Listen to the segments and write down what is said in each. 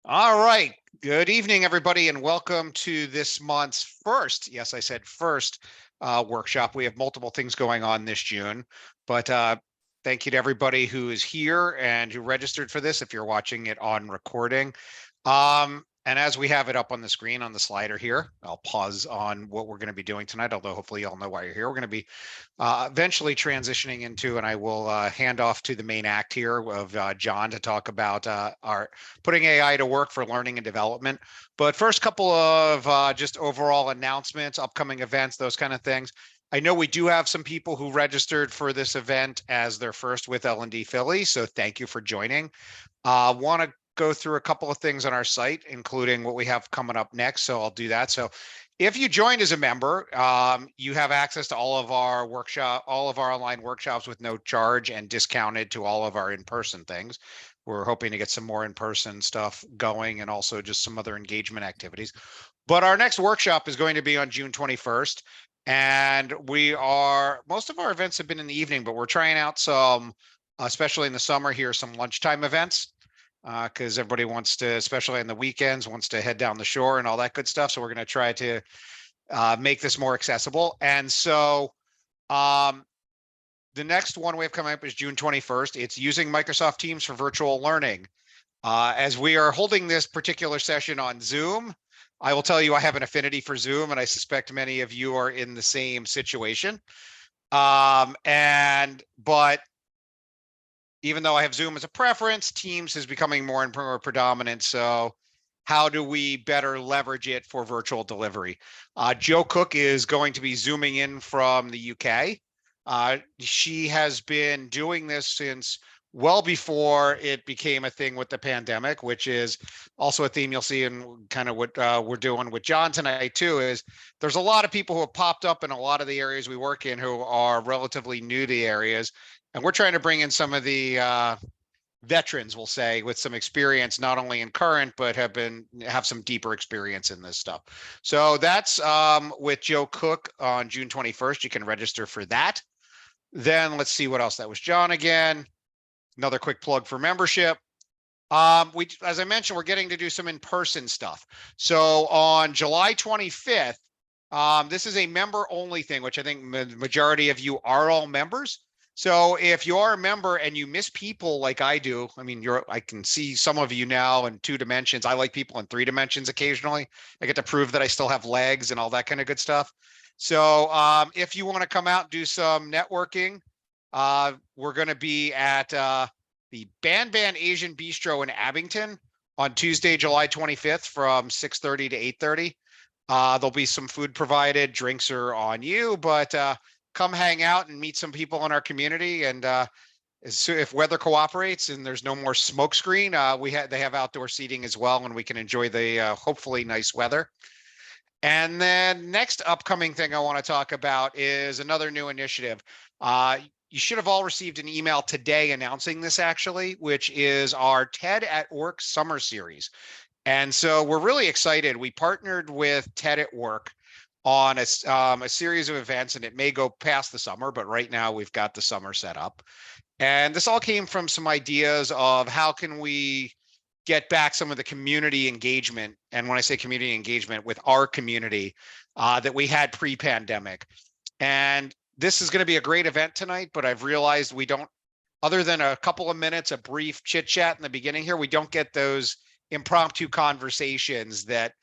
All right. Good evening, everybody, and welcome to this month's first, yes, I said first, workshop. We have multiple things going on this June, but thank you to everybody who is here and who registered for this if you're watching it on recording. And as we have it up on the screen on the slider here, I'll pause on what we're going to be doing tonight, although hopefully you all know why you're here. We're going to be eventually transitioning into, and I will hand off to the main act here of John to talk about our putting AI to work for learning and development. But first, couple of just overall announcements, upcoming events, those kind of things. I know we do have some people who registered for this event as their first with L&D Philly, so thank you for joining. Want to go through a couple of things on our site, including what we have coming up next. So I'll do that. So if you joined as a member, you have access to all of our online workshops with no charge and discounted to all of our in-person things. We're hoping to get some more in-person stuff going and also just some other engagement activities. But our next workshop is going to be on June 21st. And most of our events have been in the evening, but we're trying out some, especially in the summer here, some lunchtime events because everybody wants to, especially on the weekends, wants to head down the shore and all that good stuff. So we're going to try to make this more accessible. And so the next one we have coming up is June 21st. It's using Microsoft Teams for virtual learning. As we are holding this particular session on Zoom, I will tell you I have an affinity for Zoom, and I suspect many of you are in the same situation. But even though I have Zoom as a preference, Teams is becoming more and more predominant. So how do we better leverage it for virtual delivery? Joe Cook is going to be Zooming in from the UK. She has been doing this since well before it became a thing with the pandemic, which is also a theme you'll see in kind of what we're doing with John tonight too, is there's a lot of people who have popped up in a lot of the areas we work in who are relatively new to the areas. And we're trying to bring in some of the veterans, we'll say, with some experience, not only in current, but have some deeper experience in this stuff. So that's with Joe Cook on June 21st. You can register for that. Then let's see what else. That was John again. Another quick plug for membership. As I mentioned, we're getting to do some in-person stuff. So on July 25th, this is a member-only thing, which I think the majority of you are all members. So if you are a member and you miss people like I do, I mean, I can see some of you now in 2 dimensions. I like people in 3 dimensions occasionally. I get to prove that I still have legs and all that kind of good stuff. So if you want to come out and do some networking, we're going to be at the Ban Asian Bistro in Abington on Tuesday, July 25th from 6:30 to 8:30. There'll be some food provided, drinks are on you, but come hang out and meet some people in our community. And if weather cooperates and there's no more smoke screen, they have outdoor seating as well, and we can enjoy the hopefully nice weather. And then next upcoming thing I want to talk about is another new initiative. You should have all received an email today announcing this, actually, which is our TED at Work Summer Series. And so we're really excited. We partnered with TED at Work on a series of events, and it may go past the summer, but right now we've got the summer set up. And this all came from some ideas of how can we get back some of the community engagement. And when I say community engagement, with our community that we had pre-pandemic. And this is going to be a great event tonight, but I've realized we don't, other than a couple of minutes, a brief chit chat in the beginning here, we don't get those impromptu conversations that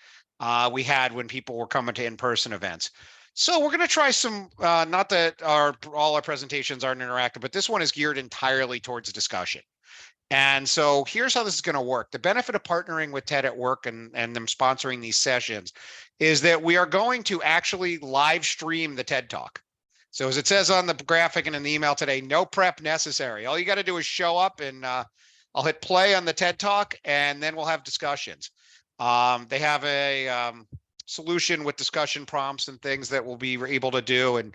we had when people were coming to in-person events. So we're going to try some, not that all our presentations aren't interactive, but this one is geared entirely towards discussion. And so here's how this is going to work. The benefit of partnering with TED at Work and them sponsoring these sessions is that we are going to actually live stream the TED Talk. So as it says on the graphic and in the email today, no prep necessary. All you got to do is show up, and I'll hit play on the TED Talk, and then we'll have discussions. They have a solution with discussion prompts and things that we'll be able to do, and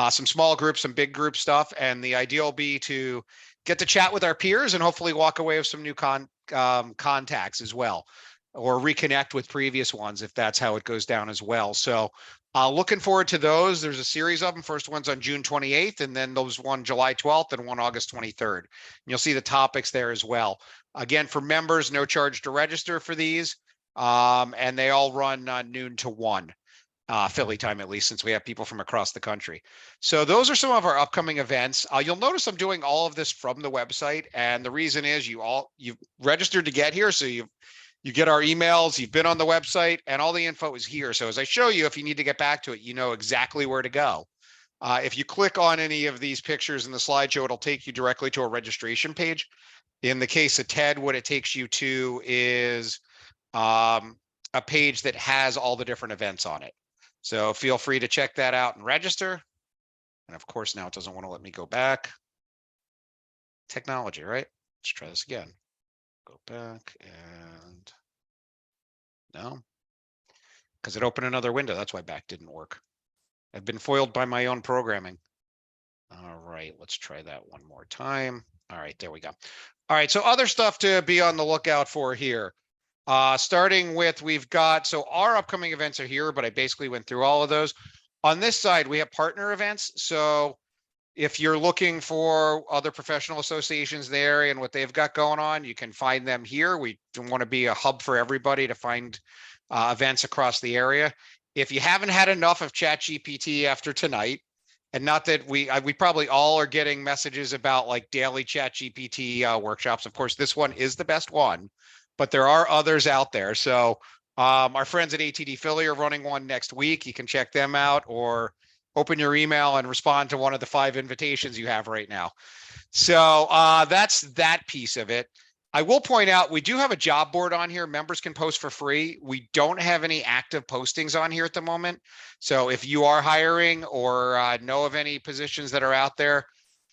some small groups, some big group stuff. And the idea will be to get to chat with our peers and hopefully walk away with some new contacts as well, or reconnect with previous ones if that's how it goes down as well. So Looking forward to those. There's a series of them. First one's on June 28th, and then those one July 12th and one August 23rd. And you'll see the topics there as well. Again, for members, no charge to register for these. And they all run noon to 1. Philly time, at least, since we have people from across the country. So those are some of our upcoming events. You'll notice I'm doing all of this from the website, and the reason is you've registered to get here, so you get our emails, you've been on the website, and all the info is here. So as I show you, if you need to get back to it, you know exactly where to go. If you click on any of these pictures in the slideshow, it'll take you directly to a registration page. In the case of TED, what it takes you to is a page that has all the different events on it. So feel free to check that out and register. And of course, now it doesn't want to let me go back. Technology, right? Let's try this again. Go back and no, because it opened another window. That's why back didn't work. I've been foiled by my own programming. All right, let's try that one more time. All right, there we go. All right, so other stuff to be on the lookout for here. Starting with, we've got, so our upcoming events are here, but I basically went through all of those. On this side, we have partner events. So if you're looking for other professional associations in the area and what they've got going on, you can find them here. We want to be a hub for everybody to find events across the area. If you haven't had enough of ChatGPT after tonight, and not that we probably all are getting messages about like daily ChatGPT workshops. Of course, this one is the best one, but there are others out there. So our friends at ATD Philly are running one next week. You can check them out, or open your email and respond to one of the 5 invitations you have right now. So that's that piece of it. I will point out, we do have a job board on here. Members can post for free. We don't have any active postings on here at the moment. So if you are hiring or know of any positions that are out there,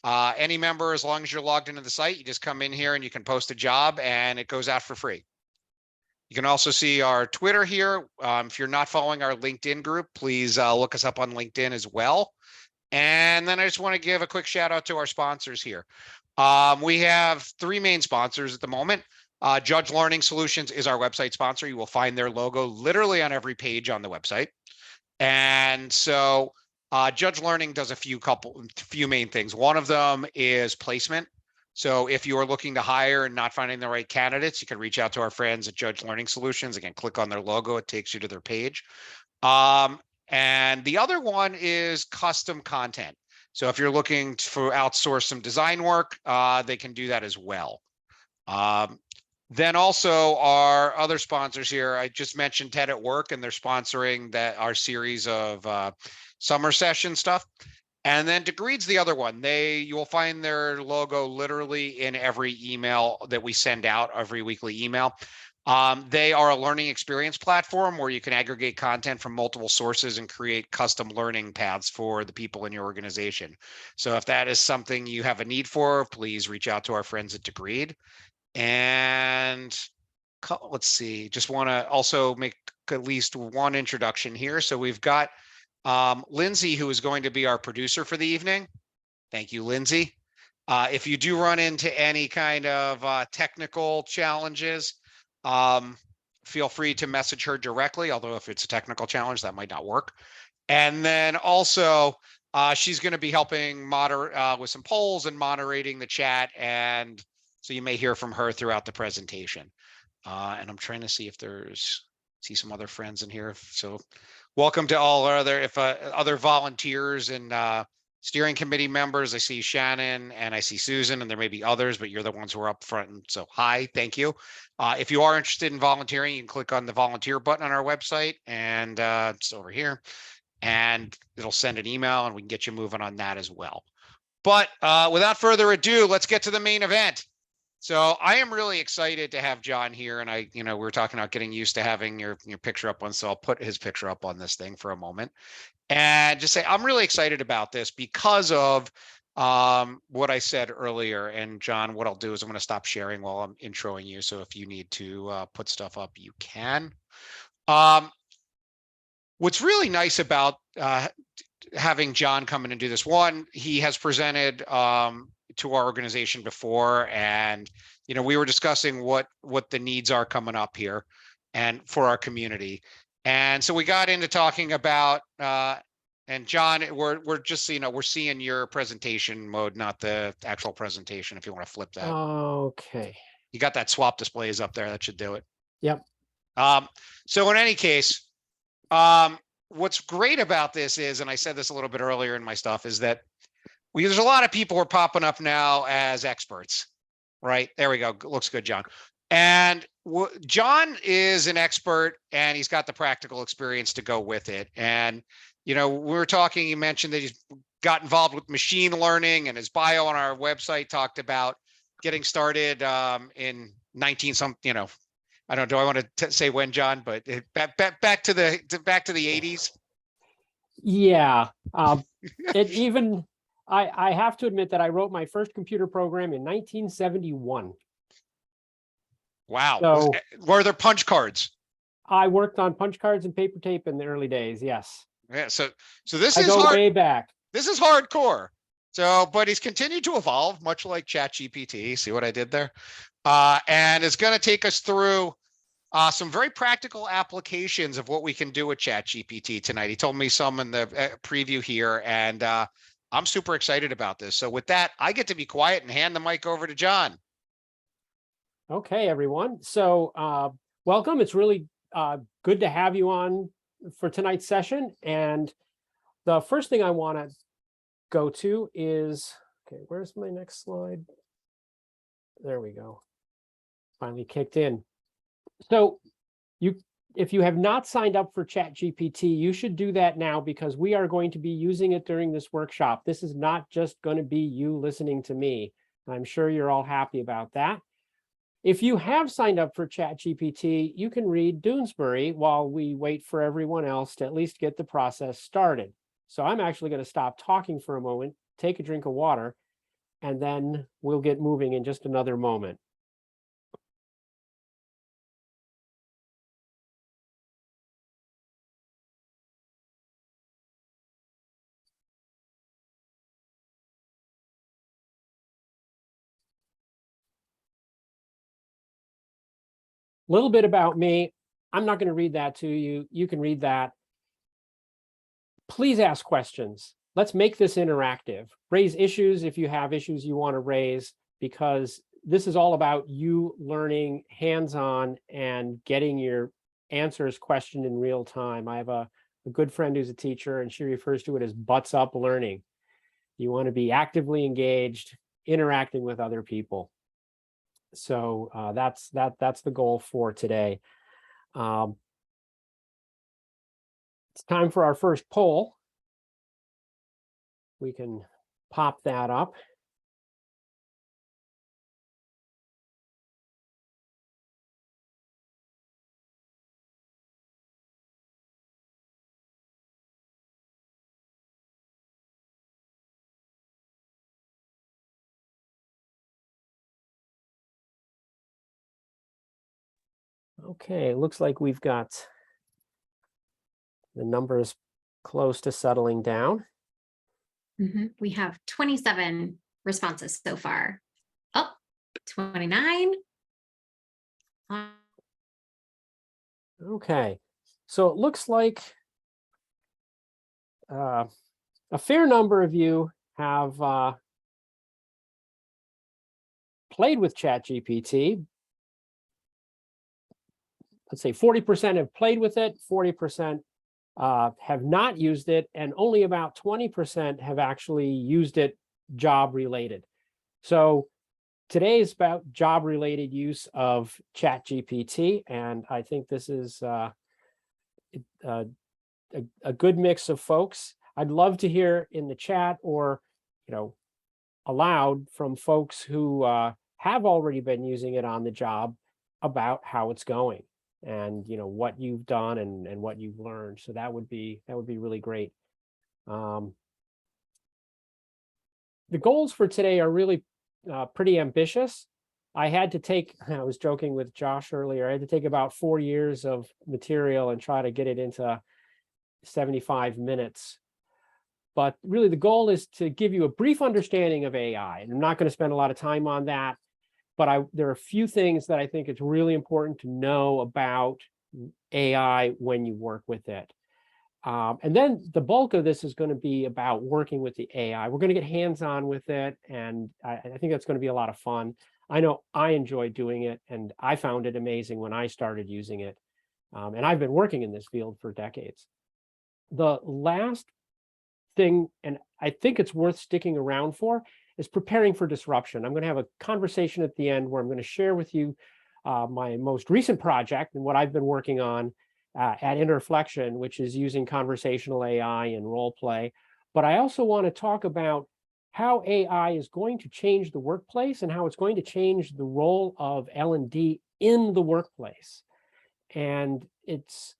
any member, as long as you're logged into the site, you just come in here and you can post a job and it goes out for free. You can also see our Twitter here. If you're not following our LinkedIn group, please look us up on LinkedIn as well. And then I just want to give a quick shout out to our sponsors here. We have 3 main sponsors at the moment. Judge Learning Solutions is our website sponsor. You will find their logo literally on every page on the website. And so Judge Learning does a few main things. One of them is placement. So if you are looking to hire and not finding the right candidates, you can reach out to our friends at Judge Learning Solutions. Again, click on their logo. It takes you to their page. And the other one is custom content. So if you're looking to outsource some design work, they can do that as well. Then also our other sponsors here, I just mentioned TED at Work, and they're sponsoring our series of summer session stuff. And then Degreed's the other one. You will find their logo literally in every email that we send out, every weekly email. They are a learning experience platform where you can aggregate content from multiple sources and create custom learning paths for the people in your organization. So if that is something you have a need for, please reach out to our friends at Degreed. And let's see, just want to also make at least one introduction here. So we've got Lindsay, who is going to be our producer for the evening. Thank you, Lindsay. If you do run into any kind of technical challenges, feel free to message her directly, although if it's a technical challenge, that might not work. And then also, she's going to be helping moderate with some polls and moderating the chat. And so you may hear from her throughout the presentation. And I'm trying to see if see some other friends in here. So welcome to all our other volunteers and steering committee members. I see Shannon and I see Susan, and there may be others, but you're the ones who are up front. And so hi, thank you. If you are interested in volunteering, you can click on the volunteer button on our website, and it's over here, and it'll send an email and we can get you moving on that as well. But without further ado, let's get to the main event. So I am really excited to have John here, and we were talking about getting used to having your picture up on, so I'll put his picture up on this thing for a moment and just say I'm really excited about this because of what I said earlier. And John, what I'll do is I'm going to stop sharing while I'm introing you. So if you need to put stuff up, you can. What's really nice about having John come in and do this, one, he has presented to our organization before, and we were discussing what the needs are coming up here and for our community. And so we got into talking about, and John, we're just, we're seeing your presentation mode, not the actual presentation. If you want to flip that. Okay. You got that swap displays up there. That should do it. Yep. So in any case, what's great about this is, and I said this a little bit earlier in my stuff, is that there's a lot of people who are popping up now as experts, right? There we go. Looks good, John. And John is an expert, and he's got the practical experience to go with it. And, we were talking, he mentioned that he's got involved with machine learning, and his bio on our website talked about getting started in 19 some, I don't know. Do I want to say when, John? But back to the 80s. Yeah. I have to admit that I wrote my first computer program in 1971. Wow. So were there punch cards? I worked on punch cards and paper tape in the early days. Yes. Yeah. So this is hard, way back. This is hardcore. So, but he's continued to evolve, much like ChatGPT. See what I did there? And it's going to take us through some very practical applications of what we can do with ChatGPT tonight. He told me some in the preview here, and I'm super excited about this. So with that, I get to be quiet and hand the mic over to John. Okay, everyone. So welcome. It's really good to have you on for tonight's session. And the first thing I want to go to is, okay, where's my next slide? There we go. Finally kicked in. So if you have not signed up for ChatGPT, you should do that now, because we are going to be using it during this workshop. This is not just going to be you listening to me. I'm sure you're all happy about that. If you have signed up for ChatGPT, you can read Doonesbury while we wait for everyone else to at least get the process started. So I'm actually going to stop talking for a moment, take a drink of water, and then we'll get moving in just another moment. A little bit about me. I'm not going to read that to you. You can read that. Please ask questions. Let's make this interactive. Raise issues if you have issues you want to raise, because this is all about you learning hands-on and getting your answers questioned in real time. I have a good friend who's a teacher, and she refers to it as butts up learning. You want to be actively engaged, interacting with other people. So that's the goal for today. It's time for our first poll. We can pop that up. Okay, it looks like we've got the numbers close to settling down. We have 27 responses so far. Oh, 29. Okay, so it looks like a fair number of you have played with ChatGPT. Let's say 40% have played with it, 40% have not used it, and only about 20% have actually used it job related. So today is about job related use of ChatGPT, and I think this is a good mix of folks. I'd love to hear in the chat or aloud from folks who have already been using it on the job about how it's going, and what you've done and what you've learned. So that would be really great. The goals for today are really pretty ambitious. I was joking with Josh earlier, I had to take about 4 years of material and try to get it into 75 minutes. But really the goal is to give you a brief understanding of AI. And I'm not going to spend a lot of time on that, but there are a few things that I think it's really important to know about AI when you work with it. And then the bulk of this is going to be about working with the AI. We're going to get hands-on with it, and I think that's going to be a lot of fun. I know I enjoy doing it, and I found it amazing when I started using it. And I've been working in this field for decades. The last thing, and I think it's worth sticking around for, is preparing for disruption. I'm going to have a conversation at the end where I'm going to share with you my most recent project and what I've been working on at Interflexion, which is using conversational AI and role play. But I also want to talk about how AI is going to change the workplace and how it's going to change the role of L&D in the workplace. And this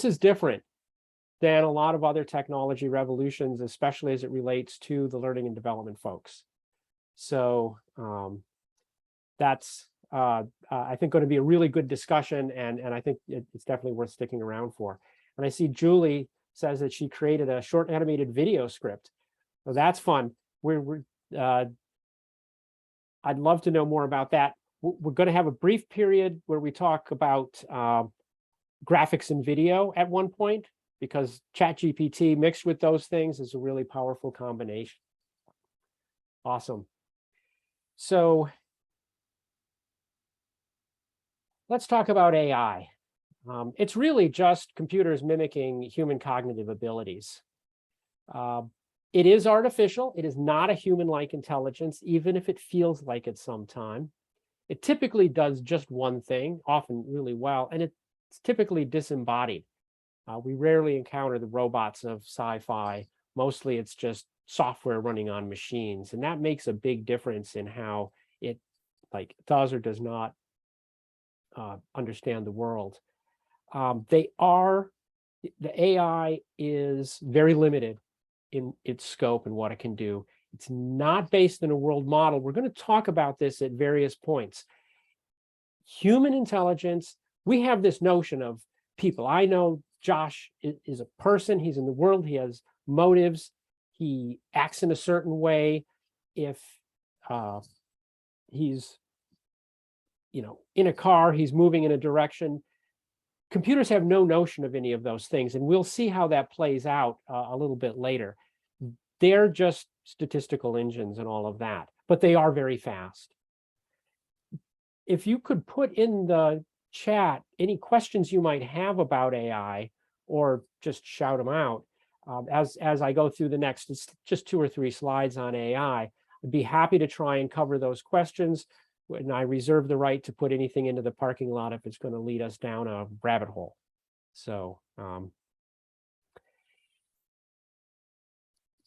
is different than a lot of other technology revolutions, especially as it relates to the learning and development folks. So that's, I think, going to be a really good discussion, and I think it's definitely worth sticking around for. And I see Julie says that she created a short animated video script. So that's fun. I'd love to know more about that. We're going to have a brief period where we talk about graphics and video at one point, because ChatGPT mixed with those things is a really powerful combination. Awesome. So let's talk about AI. It's really just computers mimicking human cognitive abilities. It is artificial. It is not a human-like intelligence, even if it feels like it sometime. It typically does just one thing, often really well, and it's typically disembodied. We rarely encounter the robots of sci-fi. Mostly it's just software running on machines, and that makes a big difference in how it does or does not understand the world. The AI is very limited in its scope and what it can do. It's not based in a world model. We're going to talk about this at various points. Human intelligence, we have this notion of people. I know Josh is a person. He's in the world. He has motives. He acts in a certain way. If he's, in a car, he's moving in a direction. Computers have no notion of any of those things, and we'll see how that plays out a little bit later. They're just statistical engines and all of that, but they are very fast. If you could put in the chat any questions you might have about AI, or just shout them out as I go through the next, it's just 2 or 3 slides on AI. I'd be happy to try and cover those questions. And I reserve the right to put anything into the parking lot if it's going to lead us down a rabbit hole. So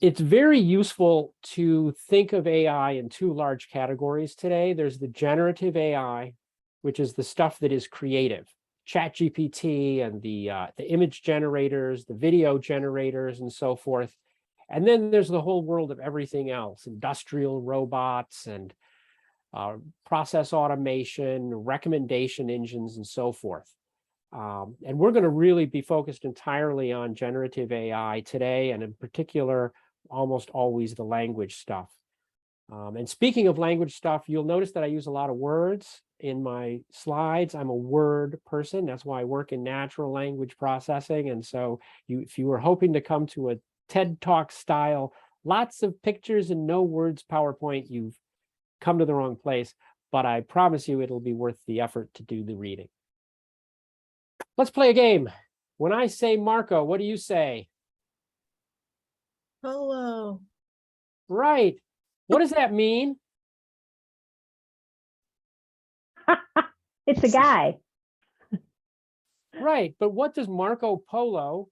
it's very useful to think of AI in 2 large categories today. There's the generative AI, which is the stuff that is creative. ChatGPT and the image generators, the video generators, and so forth. And then there's the whole world of everything else, industrial robots and process automation, recommendation engines, and so forth. And we're going to really be focused entirely on generative AI today, and in particular, almost always the language stuff. And speaking of language stuff, you'll notice that I use a lot of words in my slides. I'm a word person. That's why I work in natural language processing. And so if you were hoping to come to a TED Talk style, lots of pictures and no words PowerPoint, you've come to the wrong place, but I promise you it'll be worth the effort to do the reading. Let's play a game. When I say Marco, what do you say? Hello. Right. What does that mean? It's a guy. Right, but what does Marco Polo,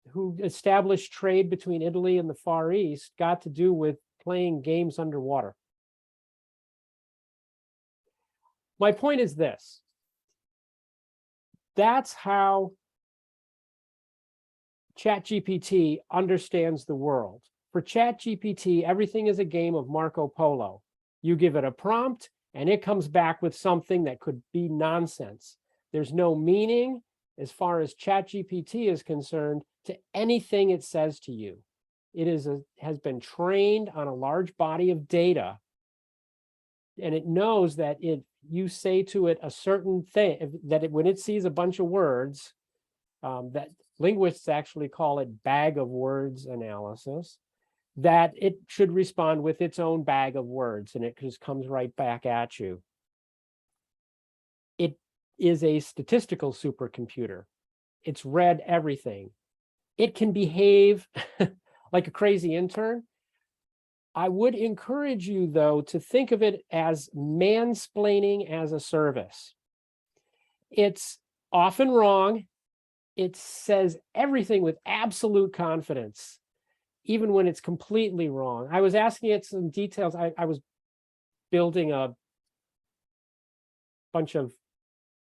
who established trade between Italy and the Far East, got to do with playing games underwater? My point is this. That's how ChatGPT understands the world. For ChatGPT, everything is a game of Marco Polo. You give it a prompt, and it comes back with something that could be nonsense. There's no meaning, as far as ChatGPT is concerned, to anything it says to you. It has been trained on a large body of data. it knows that you say to it a certain thing, when it sees a bunch of words, that linguists actually call it bag of words analysis, that it should respond with its own bag of words, and it just comes right back at you. It is a statistical supercomputer. It's read everything. It can behave like a crazy intern. I would encourage you, though, to think of it as mansplaining as a service. It's often wrong. It says everything with absolute confidence, even when it's completely wrong. I was asking it some details. I was building a bunch of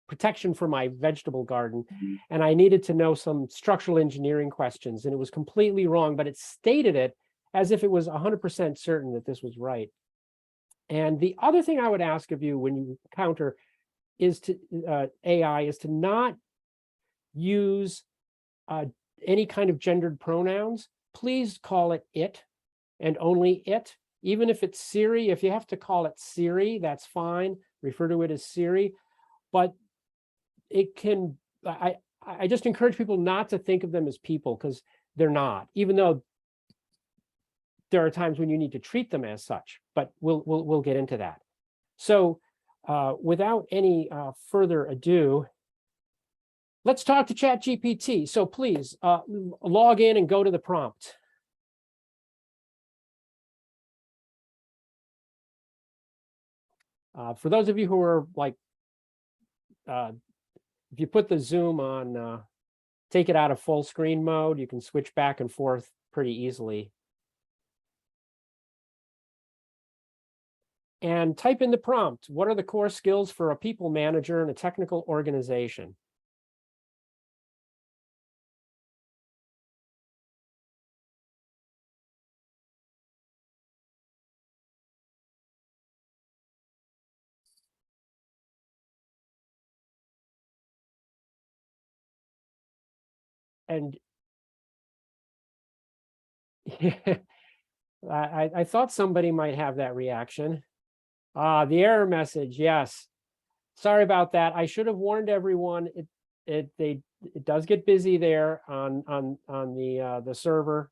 protection for my vegetable garden, and I needed to know some structural engineering questions, and it was completely wrong, but it stated it as if it was 100% certain that this was right. And the other thing I would ask of you when you encounter AI is to not use any kind of gendered pronouns. Please call it it and only it. Even if it's Siri, if you have to call it Siri, that's fine. Refer to it as Siri. But it can, I just encourage people not to think of them as people, because they're not, even though there are times when you need to treat them as such, but we'll get into that. So without any further ado, let's talk to ChatGPT. So please log in and go to the prompt. For those of you who are like, if you put the Zoom on, take it out of full screen mode, you can switch back and forth pretty easily. And type in the prompt. What are the core skills for a people manager in a technical organization? And I thought somebody might have that reaction. The error message, yes. Sorry about that. I should have warned everyone. It does get busy there on the server,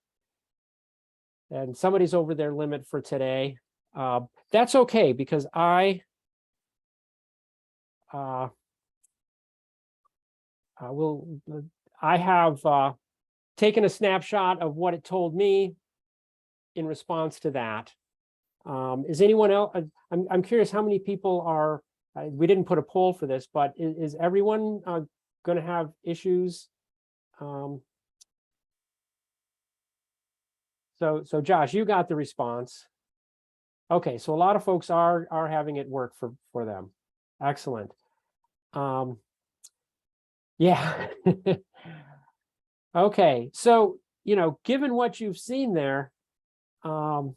and somebody's over their limit for today. That's okay, because I have taken a snapshot of what it told me in response to that. Is anyone else? I'm curious how many people are. We didn't put a poll for this, but is everyone going to have issues? So Josh, you got the response. Okay, so a lot of folks are having it work for them. Excellent. Yeah. Okay, so given what you've seen there, I'm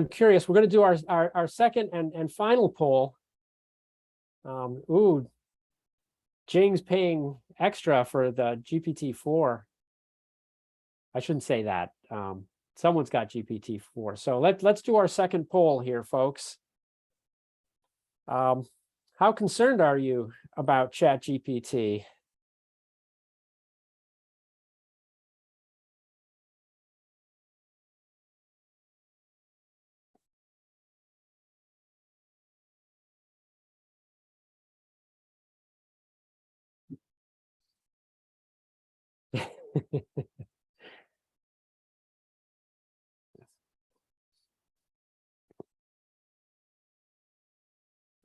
curious. We're going to do our second and final poll. Ooh, Jing's paying extra for the GPT-4. I shouldn't say that. Someone's got GPT-4. So let's do our second poll here, folks. How concerned are you about ChatGPT?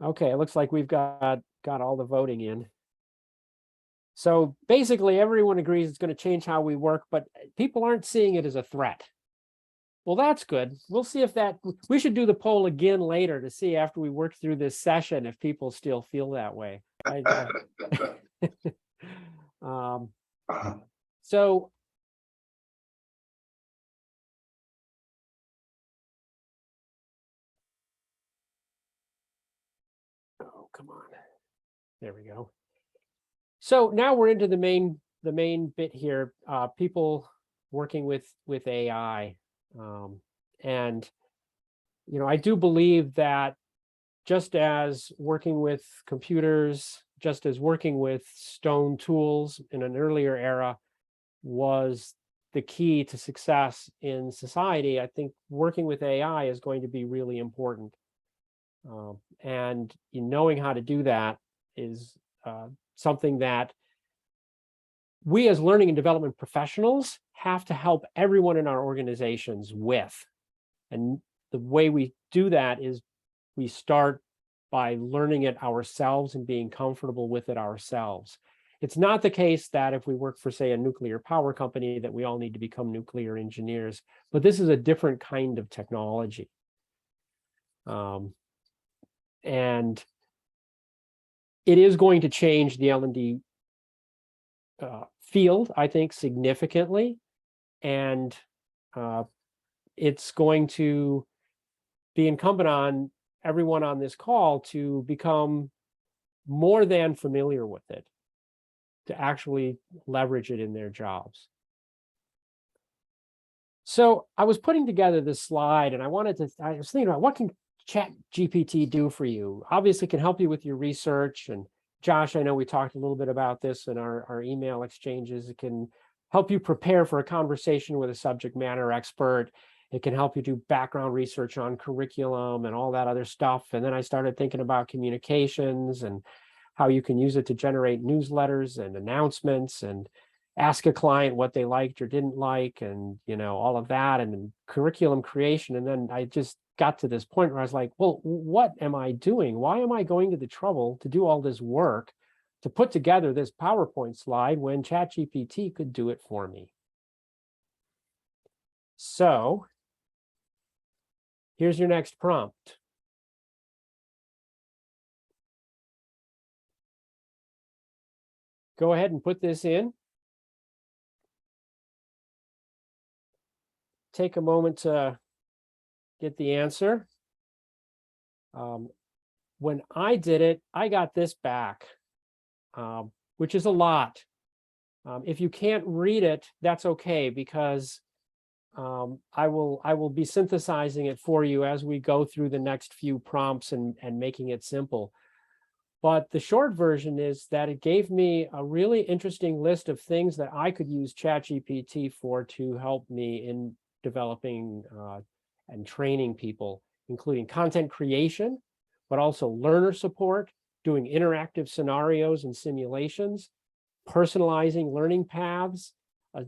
Okay, it looks like we've got all the voting in. So basically everyone agrees it's going to change how we work, but people aren't seeing it as a threat. Well, that's good. We'll see if we should do the poll again later to see after we work through this session if people still feel that way. So oh, come on. There we go. So now we're into the main bit here, people working with AI. And I do believe that just as working with computers, just as working with stone tools in an earlier era was the key to success in society, I think working with AI is going to be really important. And knowing how to do that is something that we as learning and development professionals have to help everyone in our organizations with. And the way we do that is we start by learning it ourselves and being comfortable with it ourselves. It's not the case that if we work for, say, a nuclear power company, that we all need to become nuclear engineers, but this is a different kind of technology. And it is going to change the L&D field, I think, significantly. And it's going to be incumbent on everyone on this call to become more than familiar with it, to actually leverage it in their jobs. So I was putting together this slide and I was thinking about what can ChatGPT do for you? Obviously it can help you with your research. And Josh, I know we talked a little bit about this in our email exchanges. It can help you prepare for a conversation with a subject matter expert. It can help you do background research on curriculum and all that other stuff. And then I started thinking about communications and how you can use it to generate newsletters and announcements and ask a client what they liked or didn't like, and all of that, and curriculum creation. And then I just got to this point where I was like, well, what am I doing? Why am I going to the trouble to do all this work to put together this PowerPoint slide when ChatGPT could do it for me? So here's your next prompt. Go ahead and put this in. Take a moment to get the answer. When I did it, I got this back, which is a lot. If you can't read it, that's okay, because I will be synthesizing it for you as we go through the next few prompts and making it simple. But the short version is that it gave me a really interesting list of things that I could use ChatGPT for to help me in developing and training people, including content creation, but also learner support, doing interactive scenarios and simulations, personalizing learning paths,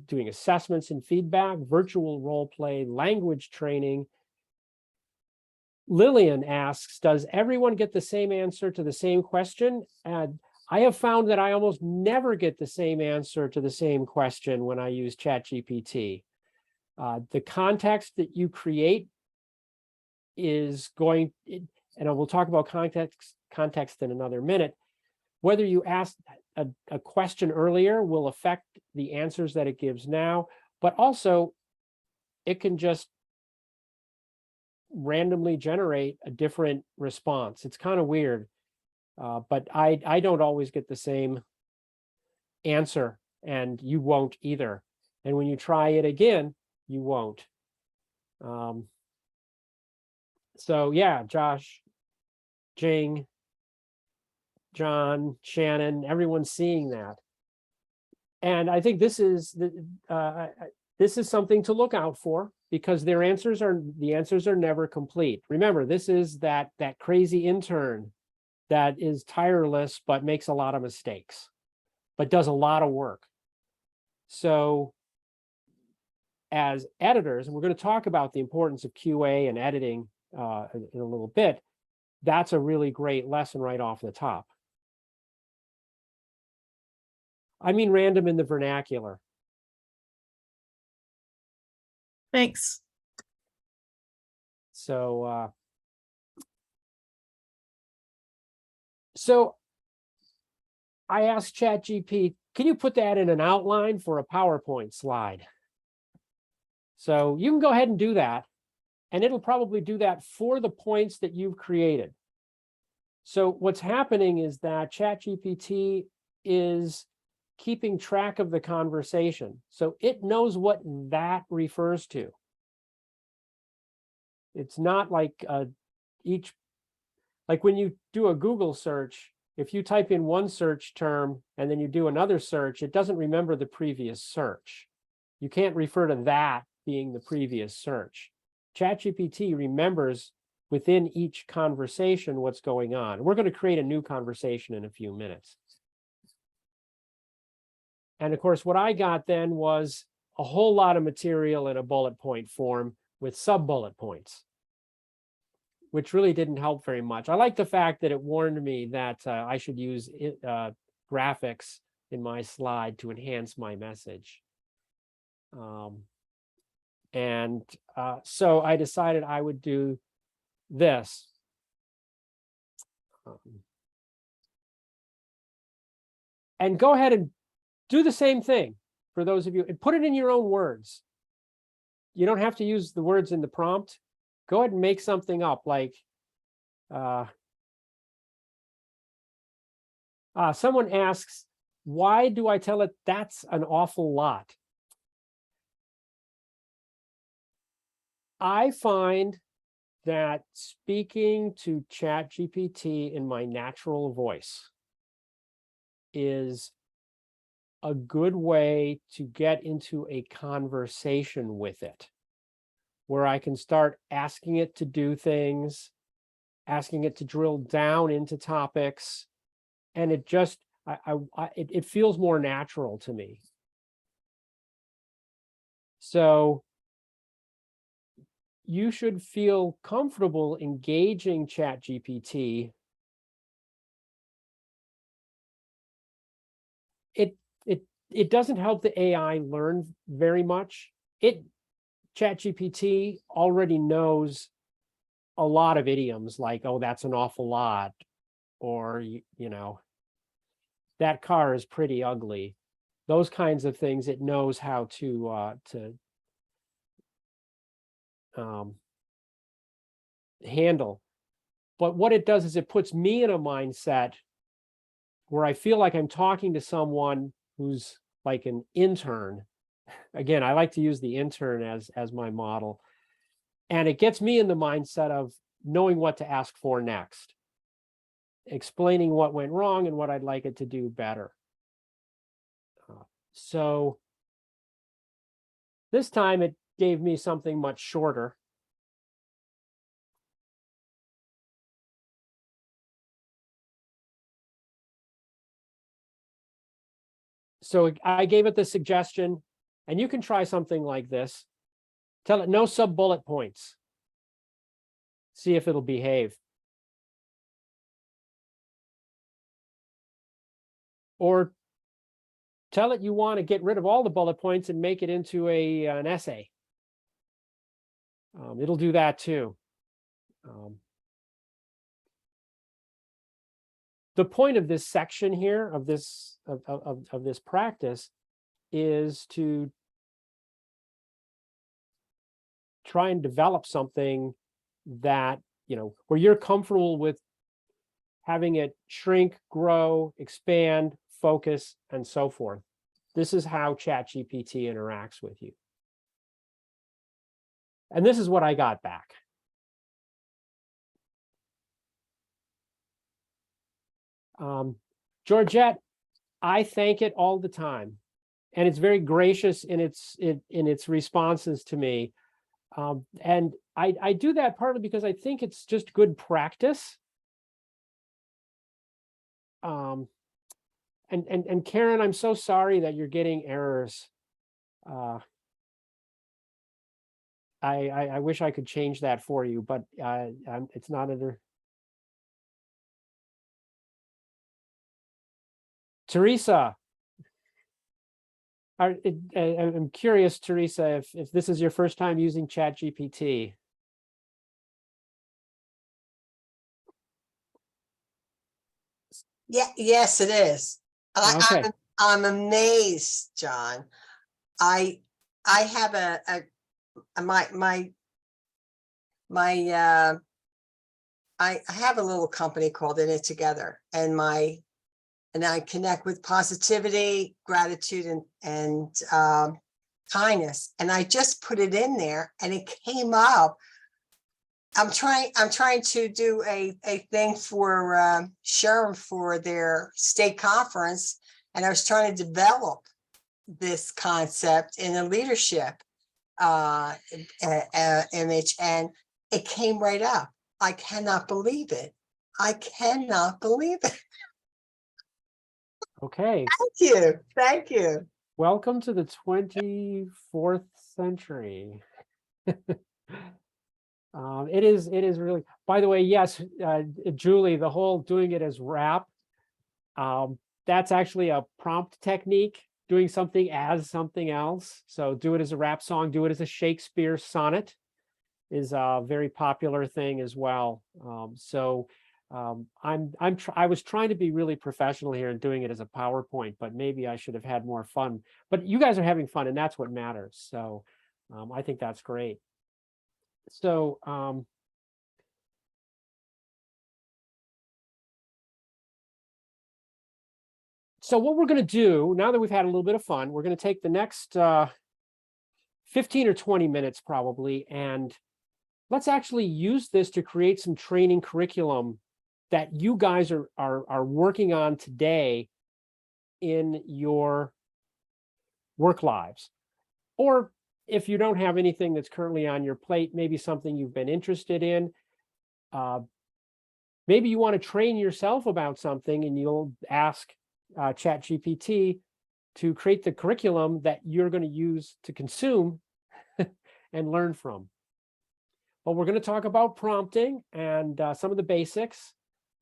doing assessments and feedback, virtual role play, language training. Lillian asks, does everyone get the same answer to the same question? I have found that I almost never get the same answer to the same question when I use ChatGPT. The context that you create is going, and we'll talk about context in another minute. Whether you ask a question earlier will affect the answers that it gives now, but also it can just randomly generate a different response. It's kind of weird, but I don't always get the same answer, and you won't either. And when you try it again, you won't. So yeah, Josh, Jing, John, Shannon, everyone's seeing that. And I think this is something to look out for, because the answers are never complete. Remember, this is that crazy intern that is tireless but makes a lot of mistakes, but does a lot of work. So as editors, and we're going to talk about the importance of QA and editing in a little bit, that's a really great lesson right off the top. I mean random in the vernacular. Thanks. So I asked ChatGPT, can you put that in an outline for a PowerPoint slide? So you can go ahead and do that, and it'll probably do that for the points that you've created. So what's happening is that ChatGPT is keeping track of the conversation. So it knows what that refers to. It's not like like when you do a Google search, if you type in one search term and then you do another search, it doesn't remember the previous search. You can't refer to that being the previous search. ChatGPT remembers within each conversation what's going on. We're going to create a new conversation in a few minutes. And of course, what I got then was a whole lot of material in a bullet point form with sub-bullet points, which really didn't help very much. I like the fact that it warned me that I should use graphics in my slide to enhance my message. So I decided I would do this. And go ahead and do the same thing for those of you, and put it in your own words. You don't have to use the words in the prompt. Go ahead and make something up like, someone asks, why do I tell it that's an awful lot? I find that speaking to ChatGPT in my natural voice is a good way to get into a conversation with it, where I can start asking it to do things, asking it to drill down into topics, and it just, it feels more natural to me. So you should feel comfortable engaging ChatGPT. It doesn't help the AI learn very much. ChatGPT already knows a lot of idioms like, oh, that's an awful lot, or, you know, that car is pretty ugly. Those kinds of things it knows how to handle. But what it does is it puts me in a mindset where I feel like I'm talking to someone who's like an intern. Again, I like to use the intern as my model. And it gets me in the mindset of knowing what to ask for next, explaining what went wrong and what I'd like it to do better. So this time it gave me something much shorter. So I gave it the suggestion, and you can try something like this. Tell it no sub-bullet points. See if it'll behave. Or tell it you want to get rid of all the bullet points and make it into an essay. It'll do that too. The point of this section here, of this practice, is to try and develop something that, you know, where you're comfortable with having it shrink, grow, expand, focus, and so forth. This is how ChatGPT interacts with you. And this is what I got back. Georgette, I thank it all the time, and it's very gracious in its responses to me. And I do that partly because I think it's just good practice. And Karen, I'm so sorry that you're getting errors. I wish I could change that for you, but it's not under. Teresa, I'm curious, Teresa, if this is your first time using ChatGPT. Yeah, yes, it is. Okay. I'm amazed, John. I have I have a little company called In It Together, and I connect with positivity, gratitude, and kindness. And I just put it in there, and it came up I'm trying to do a thing for SHRM for their state conference. And I was trying to develop this concept in a leadership image, and it came right up. I cannot believe it. I cannot believe it. Okay, Thank you. Thank you. welcome to the 24th century. It is really, by the way, yes, Julie, the whole doing it as rap, that's actually a prompt technique, doing something as something else. So do it as a rap song, do it as a Shakespeare sonnet is a very popular thing as well. I was trying to be really professional here and doing it as a PowerPoint, but maybe I should have had more fun. But you guys are having fun, and that's what matters. So I think that's great. So what we're going to do, now that we've had a little bit of fun, we're going to take the next 15 or 20 minutes probably, and let's actually use this to create some training curriculum that you guys are working on today in your work lives. Or if you don't have anything that's currently on your plate, maybe something you've been interested in. Maybe you want to train yourself about something and you'll ask ChatGPT to create the curriculum that you're going to use to consume and learn from. But we're going to talk about prompting and some of the basics,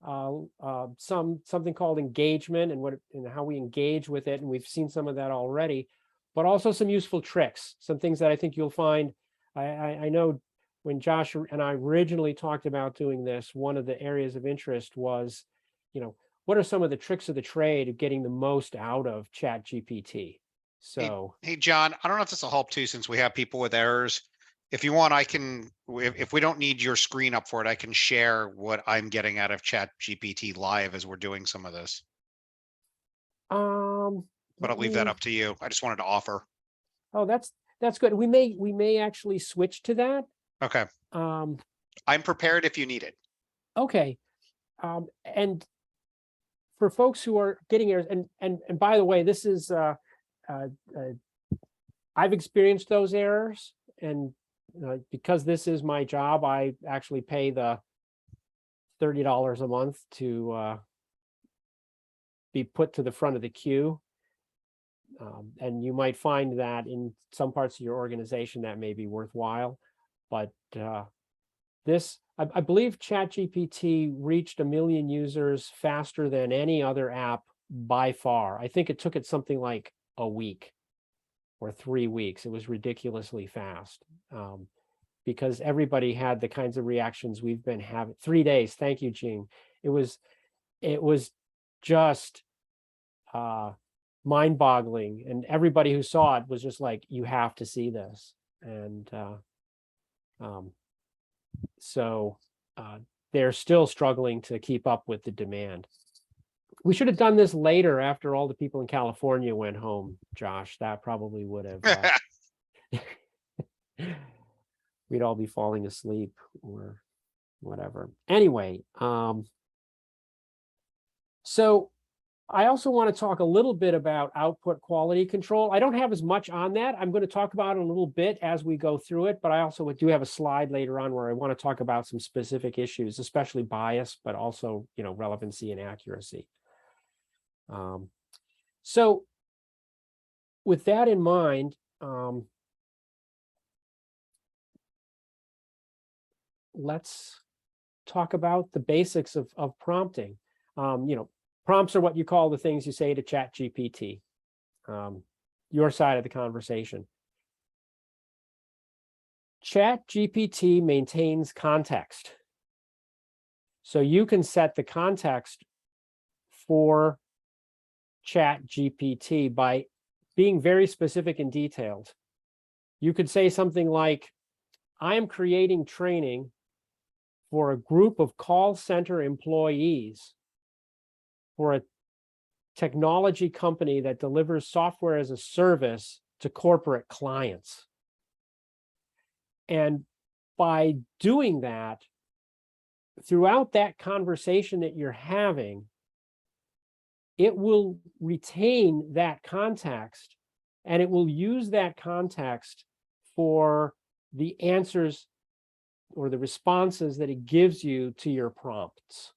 something called engagement and how we engage with it. And we've seen some of that already, but also some useful tricks, some things that I think you'll find. I know when Josh and I originally talked about doing this, one of the areas of interest was, what are some of the tricks of the trade of getting the most out of ChatGPT? So, Hey, John, I don't know if this will help too, since we have people with errors. If you want, I can, if we don't need your screen up for it, I can share what I'm getting out of ChatGPT live as we're doing some of this, but I'll leave that up to you. I just wanted to offer. Oh, that's good. We may actually switch to that. Okay. I'm prepared if you need it. Okay. And for folks who are getting errors, and by the way, this is I've experienced those errors, and because this is my job, I actually pay the $30 a month to be put to the front of the queue. And you might find that in some parts of your organization that may be worthwhile. But I believe ChatGPT reached 1 million users faster than any other app by far. I think it took it something like a week or 3 weeks. It was ridiculously fast because everybody had the kinds of reactions we've been having. 3 days. Thank you, Jean. It was just mind-boggling, and everybody who saw it was just like, you have to see this. And so they're still struggling to keep up with the demand. We should have done this later after all the people in California went home, Josh. That probably would have we'd all be falling asleep or whatever. Anyway, so I also want to talk a little bit about output quality control. I don't have as much on that. I'm going to talk about it a little bit as we go through it, but I also do have a slide later on where I want to talk about some specific issues, especially bias, but also, relevancy and accuracy. So with that in mind, let's talk about the basics of prompting. Prompts are what you call the things you say to ChatGPT, your side of the conversation. ChatGPT maintains context. So you can set the context for ChatGPT by being very specific and detailed. You could say something like, I am creating training for a group of call center employees for a technology company that delivers software as a service to corporate clients. And by doing that, throughout that conversation that you're having, it will retain that context and it will use that context for the answers or the responses that it gives you to your prompts.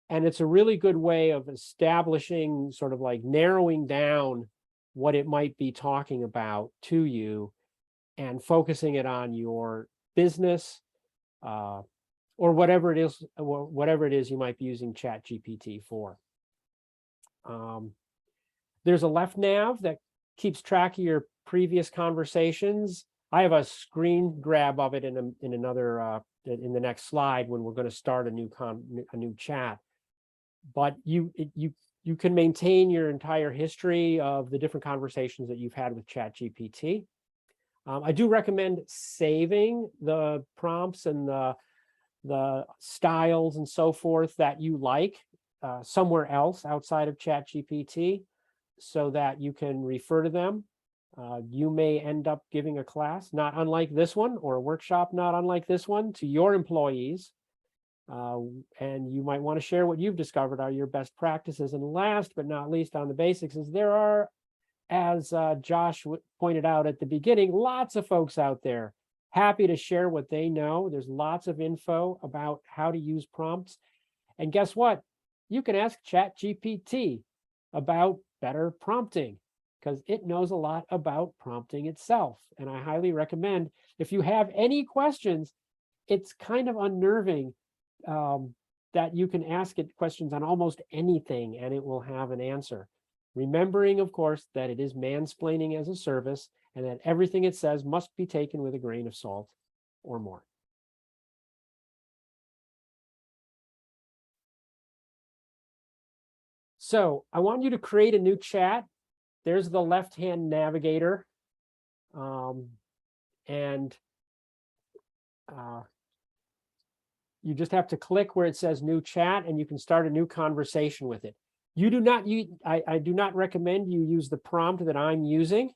And it's a really good way of establishing, sort of like narrowing down what it might be talking about to you and focusing it on your business, or whatever it is you might be using ChatGPT for. There's a left nav that keeps track of your previous conversations. I have a screen grab of it in another in the next slide when we're going to start a new chat. But you can maintain your entire history of the different conversations that you've had with ChatGPT. I do recommend saving the prompts and the styles and so forth that you like somewhere else outside of ChatGPT so that you can refer to them. You may end up giving a class not unlike this one, or a workshop not unlike this one, to your employees. And you might want to share what you've discovered are your best practices. And last but not least on the basics is there are, as Josh pointed out at the beginning, lots of folks out there happy to share what they know. There's lots of info about how to use prompts. And guess what? You can ask ChatGPT about better prompting because it knows a lot about prompting itself. And I highly recommend, if you have any questions, it's kind of unnerving that you can ask it questions on almost anything and it will have an answer. Remembering, of course, that it is mansplaining as a service and that everything it says must be taken with a grain of salt or more. So I want you to create a new chat. There's the left-hand navigator. You just have to click where it says new chat and you can start a new conversation with it. You do not I do not recommend you use the prompt that I'm using.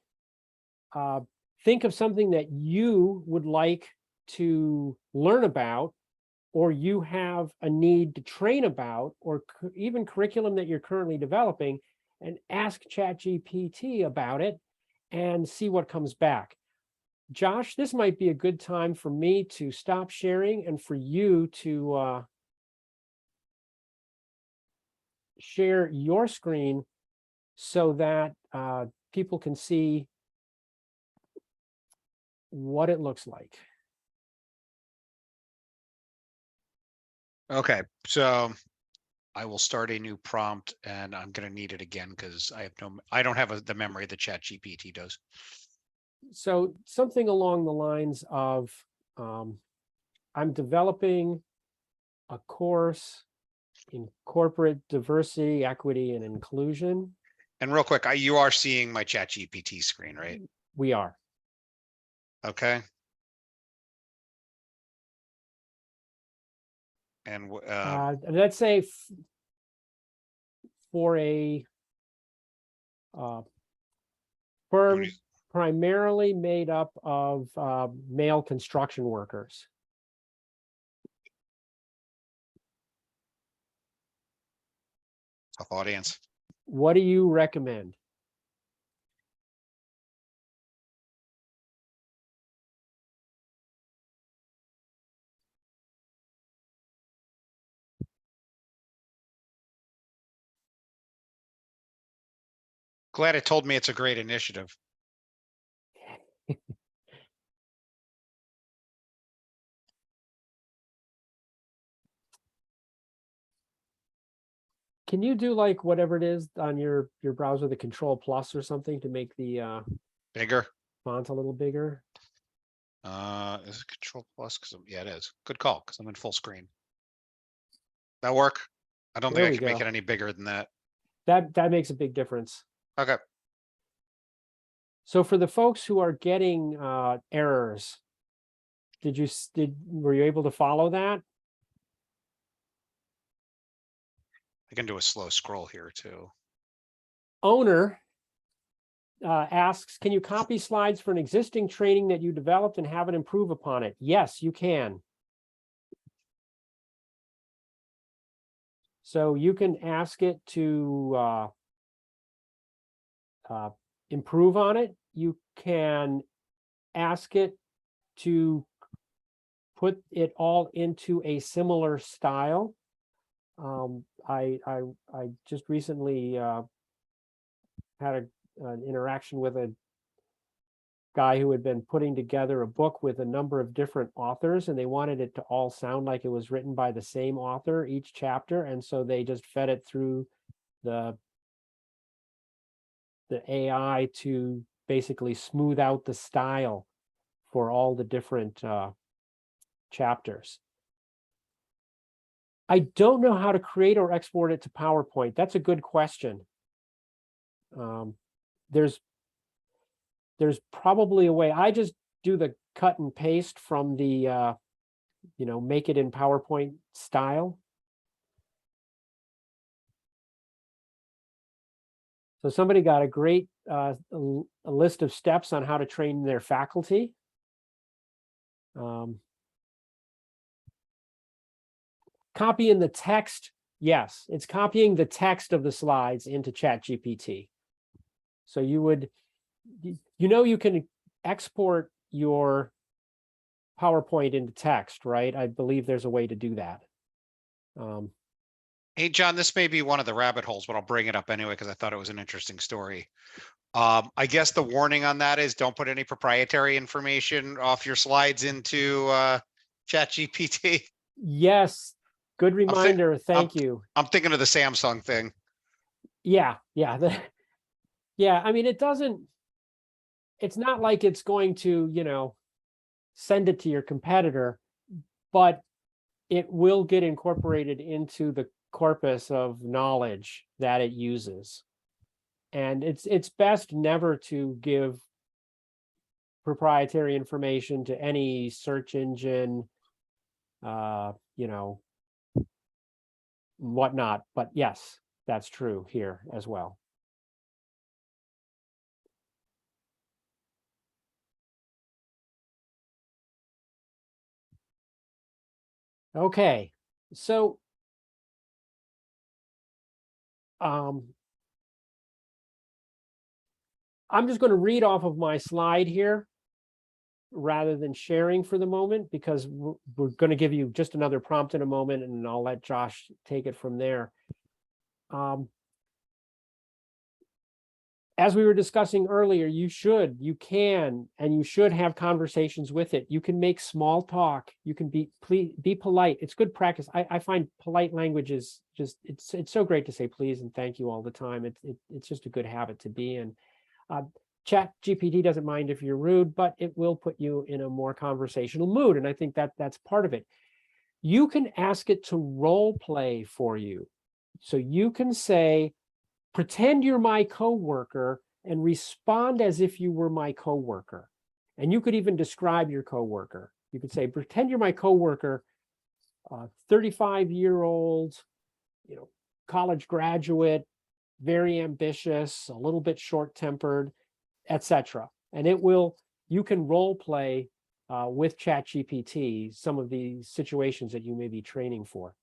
Think of something that you would like to learn about, or you have a need to train about, or even curriculum that you're currently developing, and ask ChatGPT about it and see what comes back. Josh, this might be a good time for me to stop sharing and for you to share your screen so that people can see what it looks like. Okay, so I will start a new prompt and I'm going to need it again because I don't have the memory that ChatGPT does. So something along the lines of, I'm developing a course in corporate diversity, equity, and inclusion. And real quick, you are seeing my ChatGPT screen, right? We are. Okay. And let's say for a firm primarily made up of male construction workers. tough audience. What do you recommend? Glad it told me it's a great initiative. Can you do like whatever it is on your browser, the Control Plus or something, to make the Bigger. font a little bigger? Is it Control Plus? Yeah, it is. Good call, because I'm in full screen. That work? I don't There think I we can make go. it any bigger than that. That makes a big difference. Okay. So for the folks who are getting errors, were you able to follow that? I can do a slow scroll here too. Owner asks, can you copy slides for an existing training that you developed and have it improve upon it? Yes, you can. So you can ask it to improve on it. You can ask it to put it all into a similar style. I just recently had an interaction with a guy who had been putting together a book with a number of different authors, and they wanted it to all sound like it was written by the same author, each chapter. And so they just fed it through the AI to basically smooth out the style for all the different chapters. I don't know how to create or export it to PowerPoint. That's a good question. There's probably a way. I just do the cut and paste from the, make it in PowerPoint style. So somebody got a great a list of steps on how to train their faculty. Copying the text. Yes, it's copying the text of the slides into ChatGPT. So you would, you can export your PowerPoint into text, right? I believe there's a way to do that. Hey, John, this may be one of the rabbit holes, but I'll bring it up anyway because I thought it was an interesting story. I guess the warning on that is don't put any proprietary information off your slides into ChatGPT. Yes, good reminder. Thank you. I'm thinking of the Samsung thing. Yeah. Yeah, I mean, it's not like it's going to, send it to your competitor, but it will get incorporated into the corpus of knowledge that it uses. And it's best never to give proprietary information to any search engine, whatnot. But yes, that's true here as well. Okay, so I'm just going to read off of my slide here rather than sharing for the moment, because we're going to give you just another prompt in a moment, and I'll let Josh take it from there. As we were discussing earlier, you should have conversations with it. You can make small talk. You can be polite. It's good practice. I find polite language is just, it's so great to say please and thank you all the time. It's just a good habit to be in. ChatGPT doesn't mind if you're rude, but it will put you in a more conversational mood. And I think that's part of it. You can ask it to role play for you. So you can say, pretend you're my coworker and respond as if you were my coworker. And you could even describe your coworker. You could say, pretend you're my coworker, 35-year-old, college graduate, very ambitious, a little bit short-tempered, etc. And you can role play with ChatGPT some of the situations that you may be training for.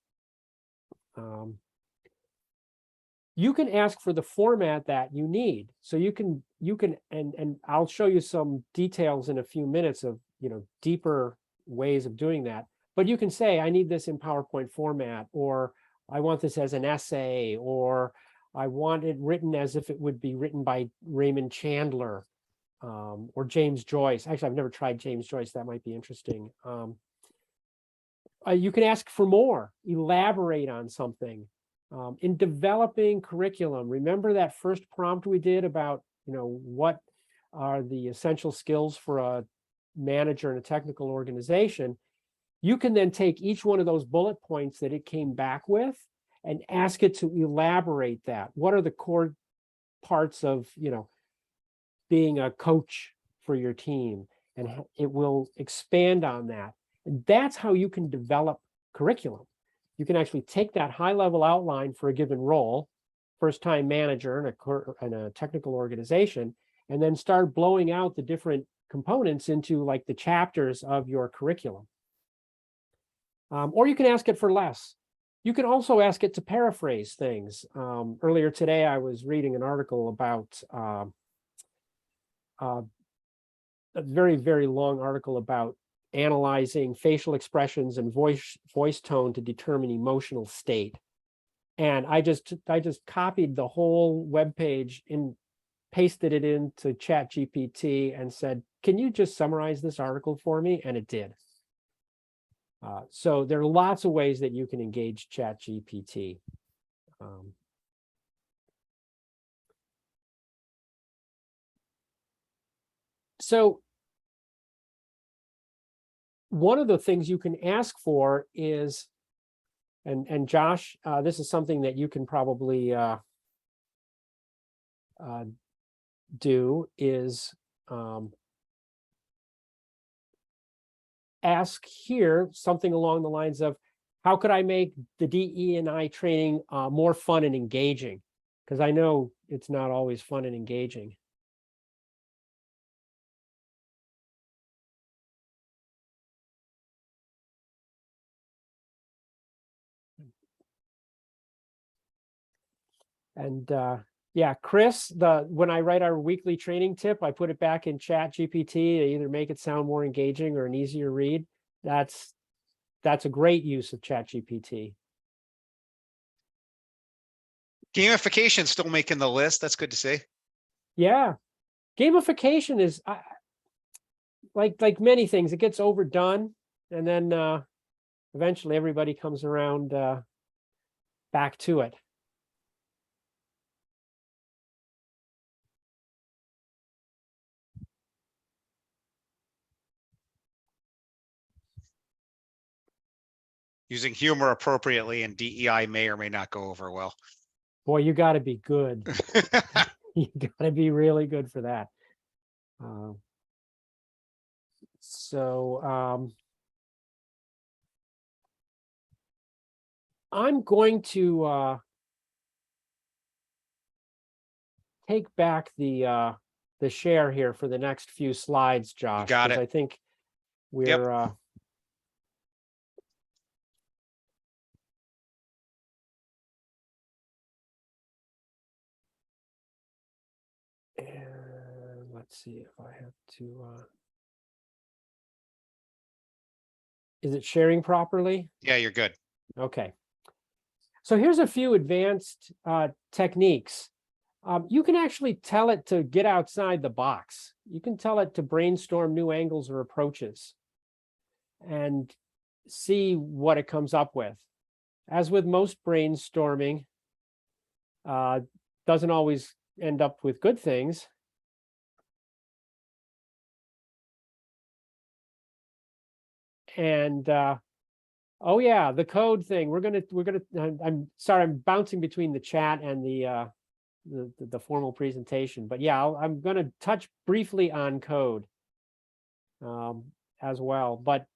You can ask for the format that you need. So you can, and I'll show you some details in a few minutes of, deeper ways of doing that. But you can say, I need this in PowerPoint format, or I want this as an essay, or I want it written as if it would be written by Raymond Chandler, or James Joyce. Actually, I've never tried James Joyce. That might be interesting. You can ask for more, elaborate on something. In developing curriculum, remember that first prompt we did about, what are the essential skills for a manager in a technical organization? You can then take each one of those bullet points that it came back with and ask it to elaborate that. What are the core parts of, being a coach for your team? And it will expand on that. And that's how you can develop curriculum. You can actually take that high-level outline for a given role, first-time manager in a technical organization, and then start blowing out the different components into like the chapters of your curriculum. Or you can ask it for less. You can also ask it to paraphrase things. Earlier today, I was reading an article about a very, very long article about analyzing facial expressions and voice tone to determine emotional state. And I just copied the whole web page and pasted it into ChatGPT and said, "Can you just summarize this article for me?" And it did. So there are lots of ways that you can engage ChatGPT. So one of the things you can ask for is, and Josh, this is something that you can probably do, is ask here something along the lines of, how could I make the DE&I training more fun and engaging? Because I know it's not always fun and engaging. And yeah, Chris, when I write our weekly training tip, I put it back in ChatGPT to either make it sound more engaging or an easier read. That's a great use of ChatGPT. Gamification still making the list. That's good to see. Yeah, gamification is like many things, it gets overdone, and then eventually everybody comes around back to it. Using humor appropriately in DEI may or may not go over well. Boy, you got to be good. You got to be really good for that. I'm going to take back the share here for the next few slides, Josh. got because it. I think we're and let's see if I have to. Is it sharing properly? Yeah, you're good. Okay. So here's a few advanced techniques. You can actually tell it to get outside the box. You can tell it to brainstorm new angles or approaches and see what it comes up with. As with most brainstorming, doesn't always end up with good things. And oh yeah, the code thing. We're gonna. I'm sorry, I'm bouncing between the chat and the formal presentation. But yeah, I'm gonna touch briefly on code as well. But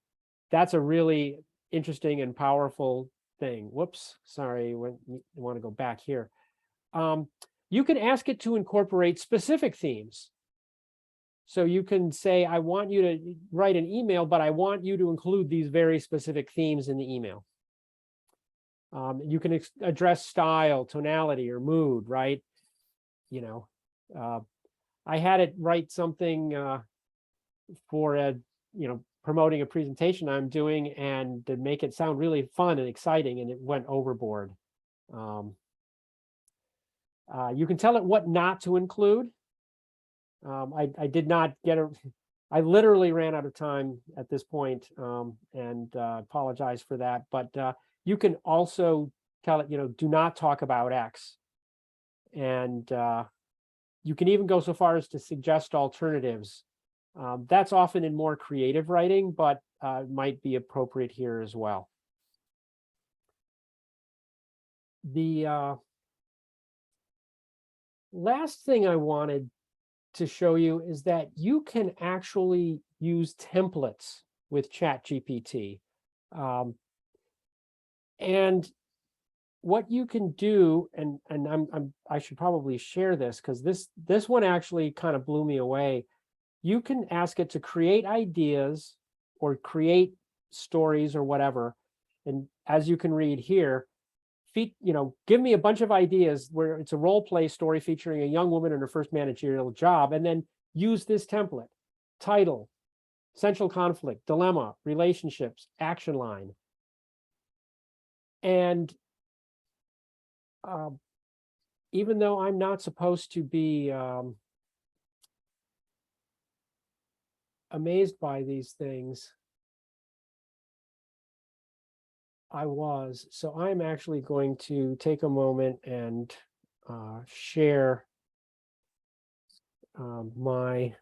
that's a really interesting and powerful thing. Whoops, sorry. I want to go back here. You can ask it to incorporate specific themes. So you can say, I want you to write an email, but I want you to include these very specific themes in the email. You can address style, tonality, or mood, right? You know, I had it write something for promoting a presentation I'm doing, and to make it sound really fun and exciting, and it went overboard. You can tell it what not to include. I did not get I literally ran out of time at this point, and apologize for that. But you can also tell it, do not talk about X. And you can even go so far as to suggest alternatives. That's often in more creative writing, but might be appropriate here as well. The last thing I wanted to show you is that you can actually use templates with ChatGPT. And what you can do, and I should probably share this because this one actually kind of blew me away. You can ask it to create ideas or create stories or whatever. And as you can read here, give me a bunch of ideas where it's a role play story featuring a young woman in her first managerial job, and then use this template: title, central conflict, dilemma, relationships, action line. And even though I'm not supposed to be amazed by these things, I was. So I'm actually going to take a moment and share my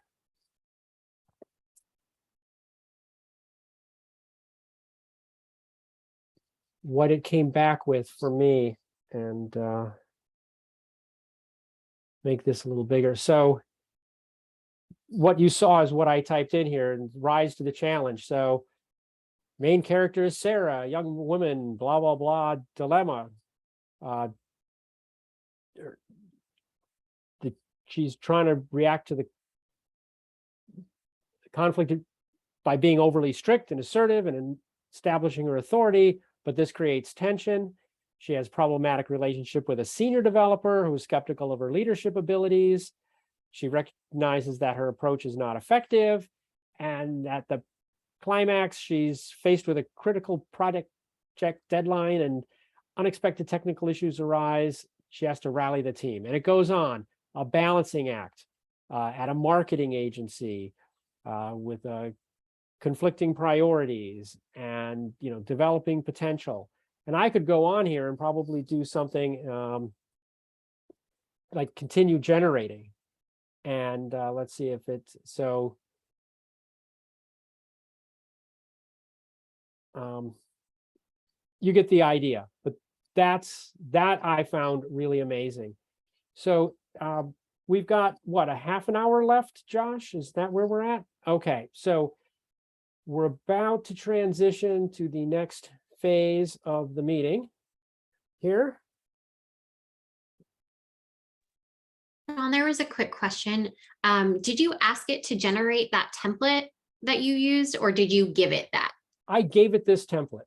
what it came back with for me, and make this a little bigger. So what you saw is what I typed in here, and rise to the challenge. So main character is Sarah, a young woman, blah, blah, blah, dilemma. She's trying to react to the conflict by being overly strict and assertive and establishing her authority, but this creates tension. She has problematic relationship with a senior developer who is skeptical of her leadership abilities. She recognizes that her approach is not effective, and at the climax, she's faced with a critical project deadline and unexpected technical issues arise. She has to rally the team, and it goes on. A balancing act at a marketing agency with conflicting priorities and developing potential. And I could go on here and probably do something like continue generating. And let's see if it's so. You get the idea, but that I found really amazing. So we've got what, a half an hour left, Josh? Is that where we're at? Okay, so we're about to transition to the next phase of the meeting here. John, there was a quick question. Did you ask it to generate that template that you used, or did you give it that? I gave it this template.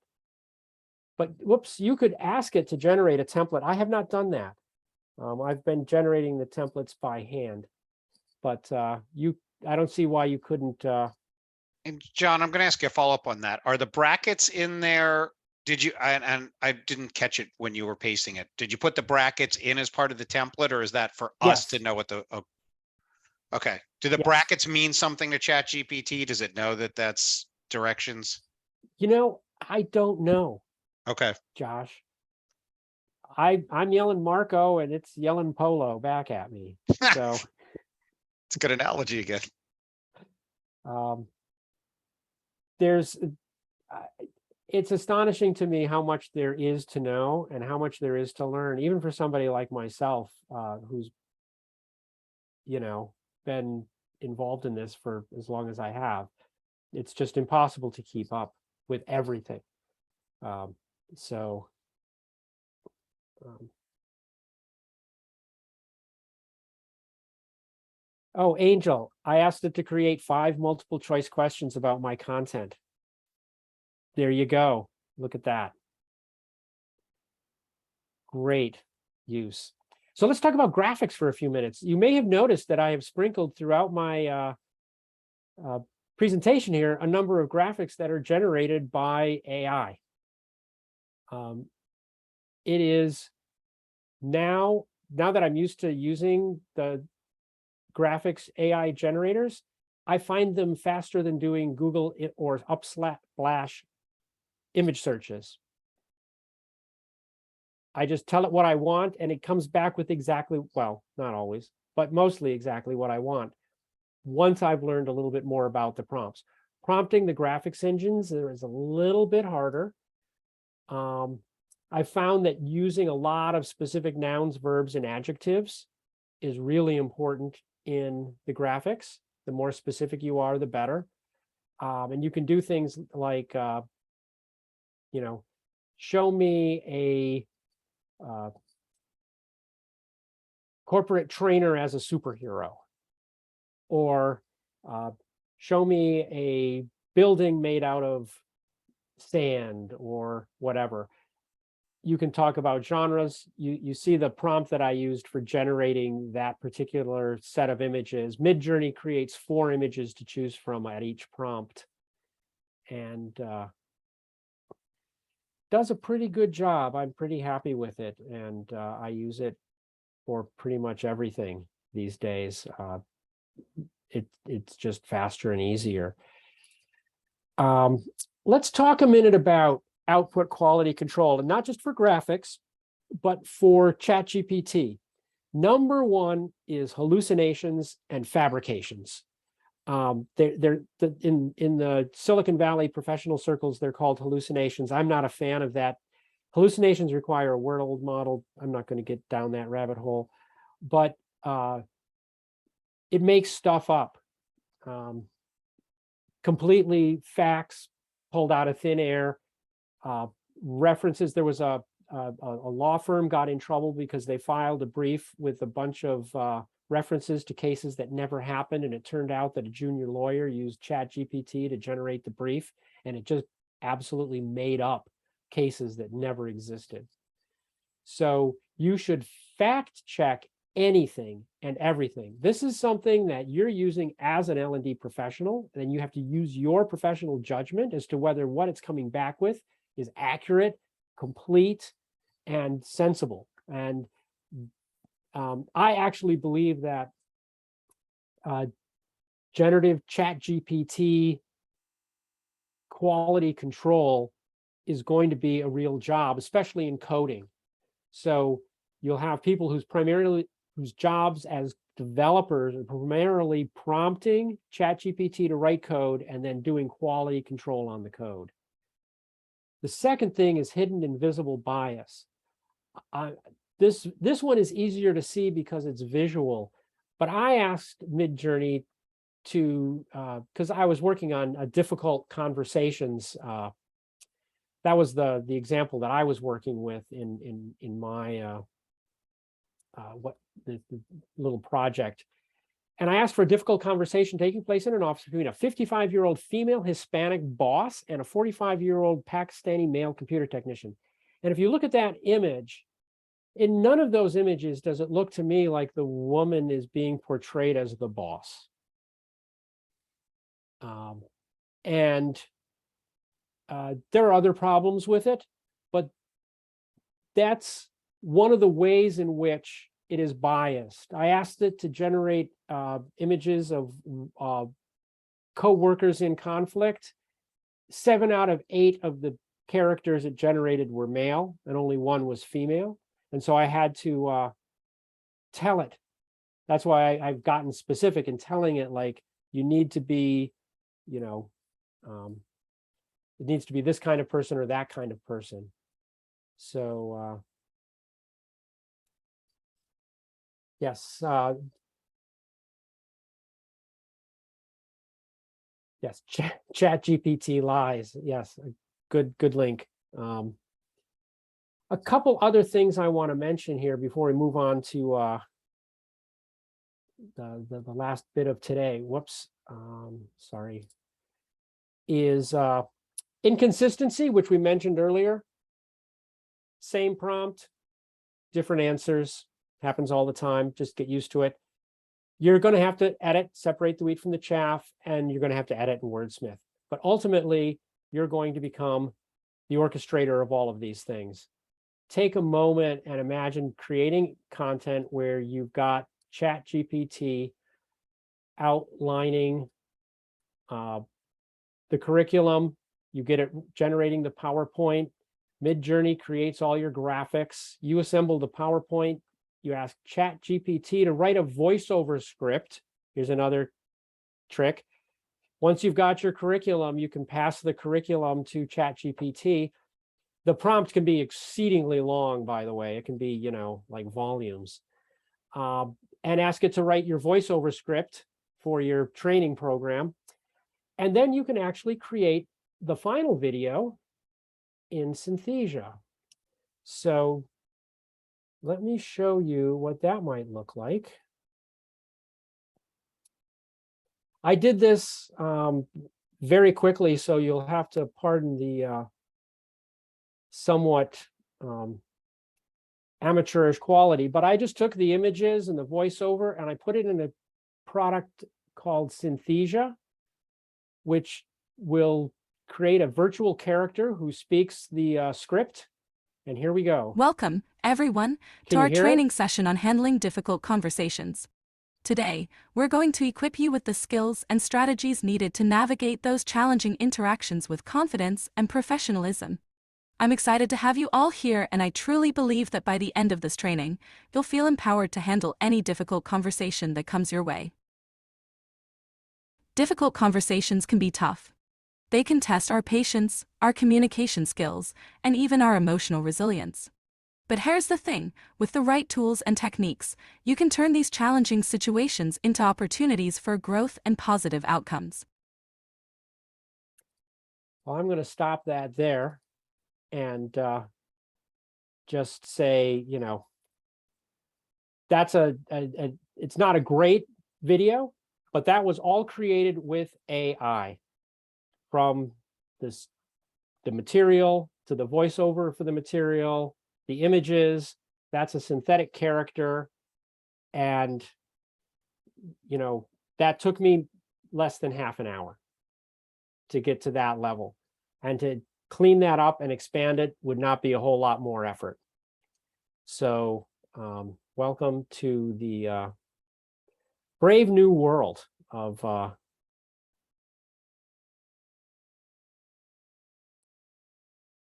But whoops, you could ask it to generate a template. I have not done that. I've been generating the templates by hand, but I don't see why you couldn't. And John, I'm going to ask you a follow-up on that. Are the brackets in there? Did you, and I didn't catch it when you were pasting it. Did you put the brackets in as part of the template, or is that for us to Yes. know what the, okay. Do the Yes. brackets mean something to ChatGPT? Does it know that that's directions? I don't know, Okay. Josh. I'm yelling Marco and it's yelling Polo back at me. So It's a good analogy again. it's astonishing to me how much there is to know and how much there is to learn, even for somebody like myself, who's, been involved in this for as long as I have. It's just impossible to keep up with everything. Oh, Angel, I asked it to create 5 multiple choice questions about my content. There you go. Look at that. Great use. So let's talk about graphics for a few minutes. You may have noticed that I have sprinkled throughout my presentation here a number of graphics that are generated by AI. It is now that I'm used to using the graphics AI generators, I find them faster than doing Google or Unsplash image searches. I just tell it what I want and it comes back with exactly, well, not always, but mostly exactly what I want. Once I've learned a little bit more about the prompts. Prompting the graphics engines is a little bit harder. I found that using a lot of specific nouns, verbs, and adjectives is really important in the graphics. The more specific you are, the better. And you can do things like, show me corporate trainer as a superhero, or show me a building made out of sand or whatever. You can talk about genres. You see the prompt that I used for generating that particular set of images. Midjourney creates 4 images to choose from at each prompt, and does a pretty good job. I'm pretty happy with it, and I use it for pretty much everything these days. It's just faster and easier. Let's talk a minute about output quality control, and not just for graphics, but for ChatGPT. Number one is hallucinations and fabrications. In the Silicon Valley professional circles, they're called hallucinations. I'm not a fan of that. Hallucinations require a world model. I'm not going to get down that rabbit hole, but it makes stuff up. Completely facts pulled out of thin air. References. There was a law firm got in trouble because they filed a brief with a bunch of references to cases that never happened, and it turned out that a junior lawyer used ChatGPT to generate the brief, and it just absolutely made up cases that never existed. So you should fact check anything and everything. This is something that you're using as an L&D professional, and you have to use your professional judgment as to whether what it's coming back with is accurate, complete, and sensible. And I actually believe that generative ChatGPT quality control is going to be a real job, especially in coding. So you'll have people whose jobs as developers are primarily prompting ChatGPT to write code and then doing quality control on the code. The second thing is hidden invisible bias. This one is easier to see because it's visual, but I asked Midjourney to, because I was working on difficult conversations. That was the example that I was working with in my the little project. And I asked for a difficult conversation taking place in an office between a 55-year-old female Hispanic boss and a 45-year-old Pakistani male computer technician. And if you look at that image, in none of those images does it look to me like the woman is being portrayed as the boss. There are other problems with it, but that's one of the ways in which it is biased. I asked it to generate images of co-workers in conflict. 7 out of 8 of the characters it generated were male, and only 1 was female. And so I had to tell it. That's why I've gotten specific in telling it, like, you need to be, it needs to be this kind of person or that kind of person. So yes, yes, ChatGPT lies. Yes, good link. A couple other things I want to mention here before we move on to the last bit of today. Whoops, sorry. Is inconsistency, which we mentioned earlier. Same prompt, different answers. Happens all the time. Just get used to it. You're going to have to edit, separate the wheat from the chaff, and you're going to have to edit in Wordsmith. But ultimately, you're going to become the orchestrator of all of these things. Take a moment and imagine creating content where you've got ChatGPT outlining the curriculum. You get it generating the PowerPoint. Midjourney creates all your graphics. You assemble the PowerPoint. You ask ChatGPT to write a voiceover script. Here's another trick. Once you've got your curriculum, you can pass the curriculum to ChatGPT. The prompt can be exceedingly long, by the way. It can be, like volumes. And ask it to write your voiceover script for your training program. And then you can actually create the final video in Synthesia. So let me show you what that might look like. I did this very quickly, so you'll have to pardon the somewhat amateurish quality, but I just took the images and the voiceover and I put it in a product called Synthesia, which will create a virtual character who speaks the script. And here we go. Welcome, everyone, to Can you our hear it? training session on handling difficult conversations. Today, we're going to equip you with the skills and strategies needed to navigate those challenging interactions with confidence and professionalism. I'm excited to have you all here, and I truly believe that by the end of this training, you'll feel empowered to handle any difficult conversation that comes your way. Difficult conversations can be tough. They can test our patience, our communication skills, and even our emotional resilience. But here's the thing, with the right tools and techniques, you can turn these challenging situations into opportunities for growth and positive outcomes. Well, I'm going to stop that there and just say, that's it's not a great video, but that was all created with AI, from the material to the voiceover for the material, the images. That's a synthetic character. And, that took me less than half an hour to get to that level. And to clean that up and expand it would not be a whole lot more effort. So welcome to the brave new world of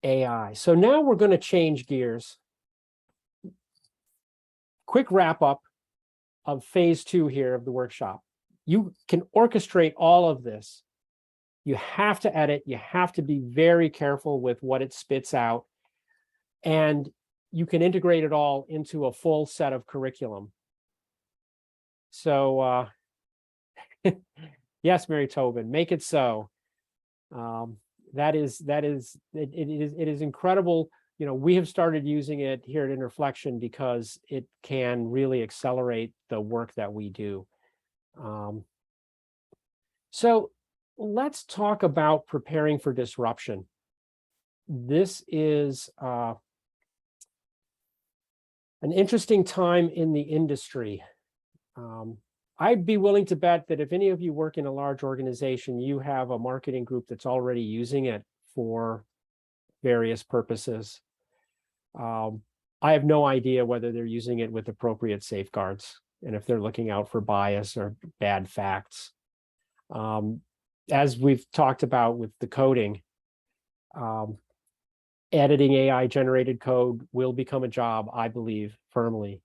AI. So now we're going to change gears. Quick wrap up of phase 2 here of the workshop. You can orchestrate all of this. You have to edit. You have to be very careful with what it spits out. And you can integrate it all into a full set of curriculum. So yes, Mary Tobin, make it so. It is incredible. We have started using it here at Interflexion because it can really accelerate the work that we do. So let's talk about preparing for disruption. This is an interesting time in the industry. I'd be willing to bet that if any of you work in a large organization, you have a marketing group that's already using it for various purposes. I have no idea whether they're using it with appropriate safeguards and if they're looking out for bias or bad facts. As we've talked about with the coding, editing AI generated code will become a job, I believe, firmly.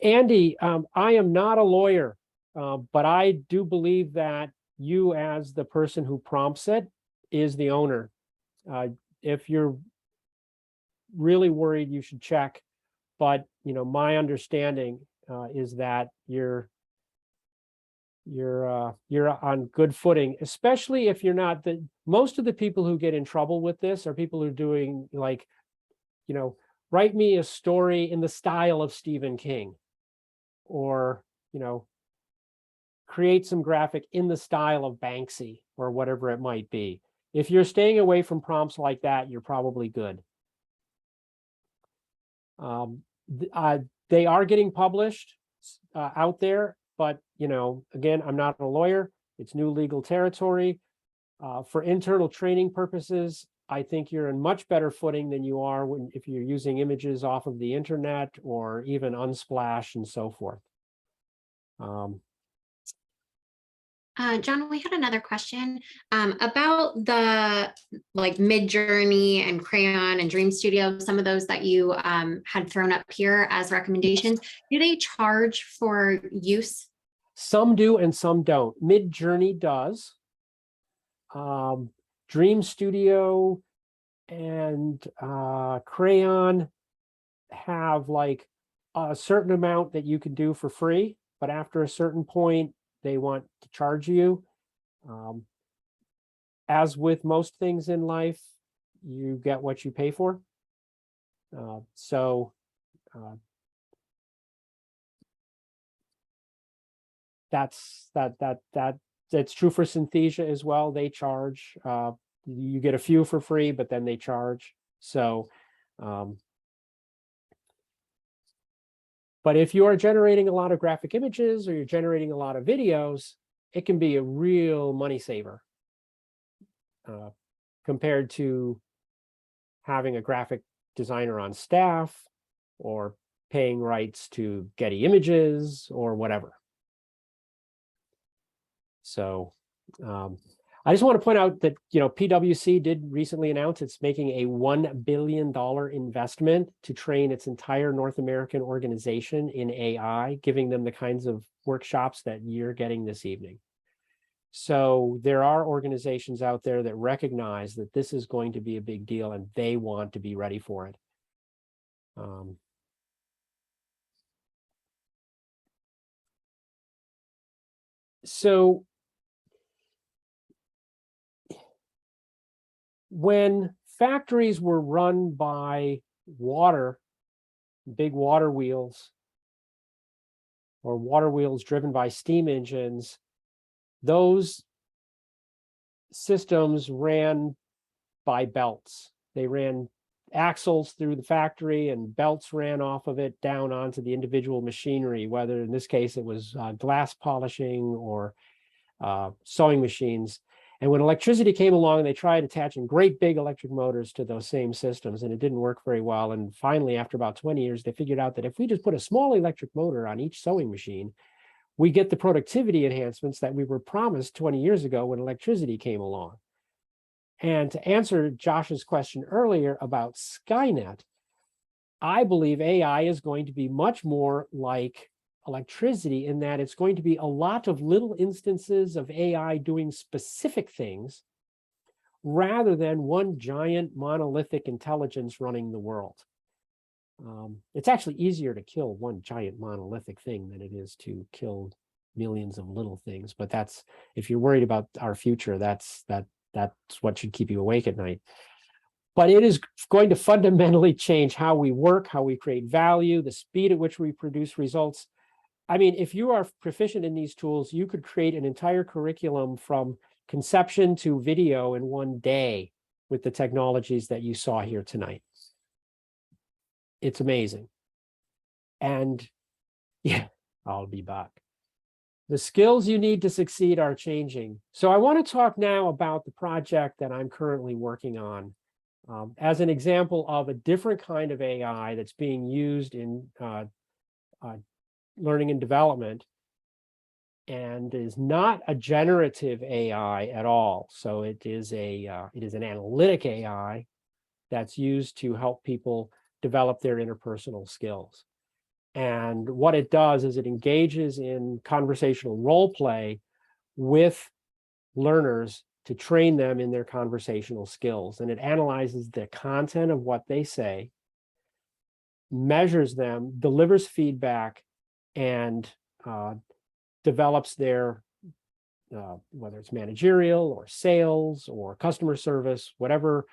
Andy, I am not a lawyer, but I do believe that you, as the person who prompts it, is the owner. If you're really worried, you should check. But my understanding is that you're on good footing, especially if you're not. Most of the people who get in trouble with this are people who are doing write me a story in the style of Stephen King, or create some graphic in the style of Banksy, or whatever it might be. If you're staying away from prompts like that, you're probably good. They are getting published out there, but again, I'm not a lawyer. It's new legal territory. For internal training purposes, I think you're in much better footing than you are if you're using images off of the internet or even Unsplash and so forth. John, we had another question about the Midjourney and Crayon and Dream Studio, some of those that you had thrown up here as recommendations. Do they charge for use? Some do and some don't. Midjourney does. Dream Studio and Crayon have a certain amount that you can do for free, but after a certain point, they want to charge you. As with most things in life, you get what you pay for. So that's true for Synthesia as well. They charge. You get a few for free, but then they charge. So, but if you are generating a lot of graphic images or you're generating a lot of videos, it can be a real money saver compared to having a graphic designer on staff or paying rights to Getty Images or whatever. So I just want to point out that, PwC did recently announce it's making a $1 billion investment to train its entire North American organization in AI, giving them the kinds of workshops that you're getting this evening. So there are organizations out there that recognize that this is going to be a big deal and they want to be ready for it. So when factories were run by water, big water wheels, or water wheels driven by steam engines, those systems ran by belts. They ran axles through the factory and belts ran off of it down onto the individual machinery, whether in this case it was glass polishing or sewing machines. And when electricity came along, they tried attaching great big electric motors to those same systems, and it didn't work very well. And finally, after about 20 years, they figured out that if we just put a small electric motor on each sewing machine, we get the productivity enhancements that we were promised 20 years ago when electricity came along. And to answer Josh's question earlier about Skynet, I believe AI is going to be much more like electricity in that it's going to be a lot of little instances of AI doing specific things rather than one giant monolithic intelligence running the world. It's actually easier to kill one giant monolithic thing than it is to kill millions of little things. But that's, if you're worried about our future, that's what should keep you awake at night. But it is going to fundamentally change how we work, how we create value, the speed at which we produce results. I mean, if you are proficient in these tools, you could create an entire curriculum from conception to video in one day with the technologies that you saw here tonight. It's amazing. And yeah, I'll be back. The skills you need to succeed are changing. So I want to talk now about the project that I'm currently working on as an example of a different kind of AI that's being used in learning and development, and is not a generative AI at all. So it is an analytic AI that's used to help people develop their interpersonal skills. And what it does is it engages in conversational role play with learners to train them in their conversational skills. And it analyzes the content of what they say, measures them, delivers feedback, and develops their, whether it's managerial or sales or customer service, whatever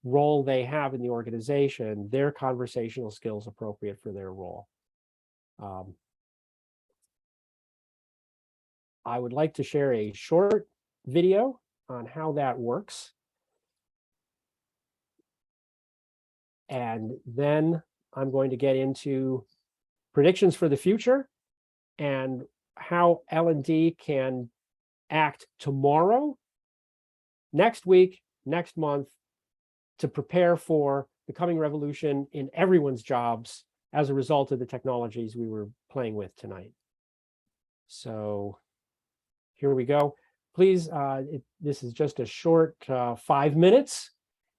role they have in the organization, their conversational skills appropriate for their role. I would like to share a short video on how that works. And then I'm going to get into predictions for the future and how L&D can act tomorrow, next week, next month, to prepare for the coming revolution in everyone's jobs as a result of the technologies we were playing with tonight. So here we go. Please, this is just a short 5 minutes,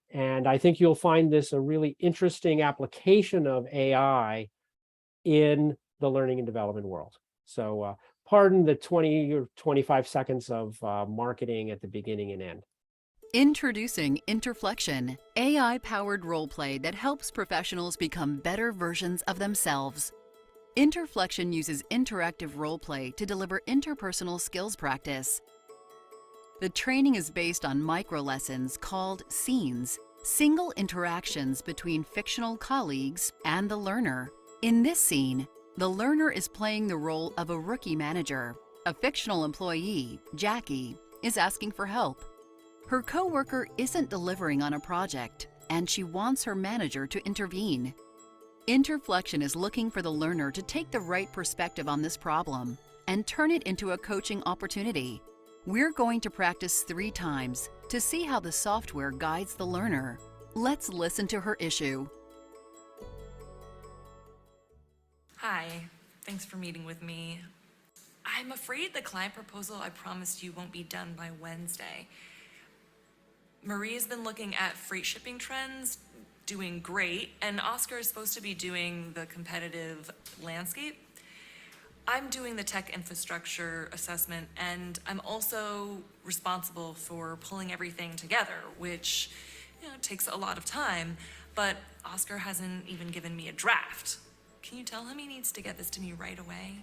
and I think you'll find this a really interesting application of AI in the learning and development world. So pardon the 20 or 25 seconds of marketing at the beginning and end. Introducing Interflection, AI-powered roleplay that helps professionals become better versions of themselves. Interflection uses interactive roleplay to deliver interpersonal skills practice. The training is based on micro-lessons called scenes. single interactions between fictional colleagues and the learner. In this scene, the learner is playing the role of a rookie manager. A fictional employee, Jackie, is asking for help. Her coworker isn't delivering on a project, and she wants her manager to intervene. Interflection is looking for the learner to take the right perspective on this problem and turn it into a coaching opportunity. We're going to practice 3 times to see how the software guides the learner. Let's listen to her issue. Hi, thanks for meeting with me. I'm afraid the client proposal I promised you won't be done by Wednesday. Maria's been looking at freight shipping trends, doing great, and Oscar is supposed to be doing the competitive landscape. I'm doing the tech infrastructure assessment, and I'm also responsible for pulling everything together, which, takes a lot of time, but Oscar hasn't even given me a draft. Can you tell him he needs to get this to me right away?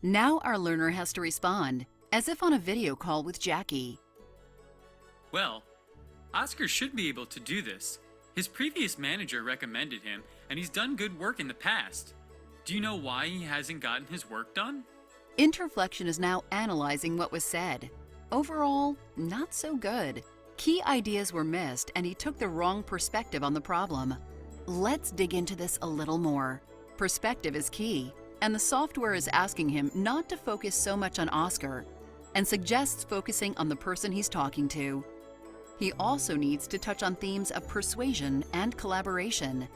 Now our learner has to respond, as if on a video call with Jackie. Well, Oscar should be able to do this. His previous manager recommended him, and he's done good work in the past. Do you know why he hasn't gotten his work done? Interflection is now analyzing what was said. Overall, not so good. Key ideas were missed, and he took the wrong perspective on the problem. Let's dig into this a little more. Perspective is key, and the software is asking him not to focus so much on Oscar, and suggests focusing on the person he's talking to. He also needs to touch on themes of persuasion and collaboration.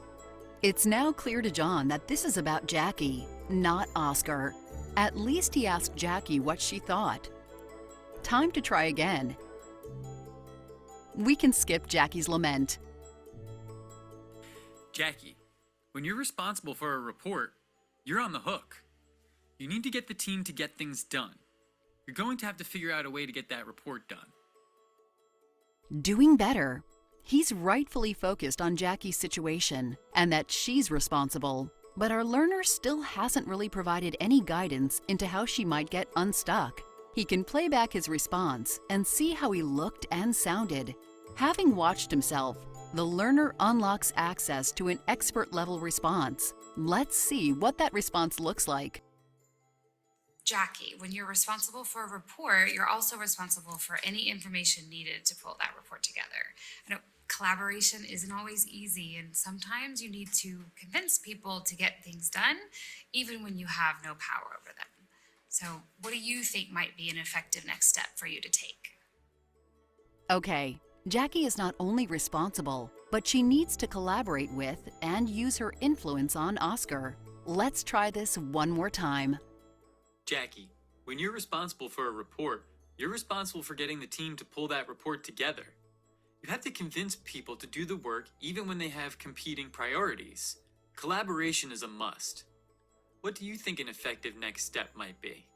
It's now clear to John that this is about Jackie, not Oscar. At least he asked Jackie what she thought. Time to try again. We can skip Jackie's lament. Jackie, when you're responsible for a report, you're on the hook. You need to get the team to get things done. You're going to have to figure out a way to get that report done. Doing better. He's rightfully focused on Jackie's situation and that she's responsible, but our learner still hasn't really provided any guidance into how she might get unstuck. He can play back his response and see how he looked and sounded. Having watched himself, the learner unlocks access to an expert-level response. Let's see what that response looks like. Jackie, when you're responsible for a report, you're also responsible for any information needed to pull that report together. I know collaboration isn't always easy, and sometimes you need to convince people to get things done, even when you have no power over them. So what do you think might be an effective next step for you to take? Okay, Jackie is not only responsible, but she needs to collaborate with and use her influence on Oscar. Let's try this one more time. Jackie, when you're responsible for a report, you're responsible for getting the team to pull that report together. You have to convince people to do the work even when they have competing priorities. Collaboration is a must. What do you think an effective next step might be?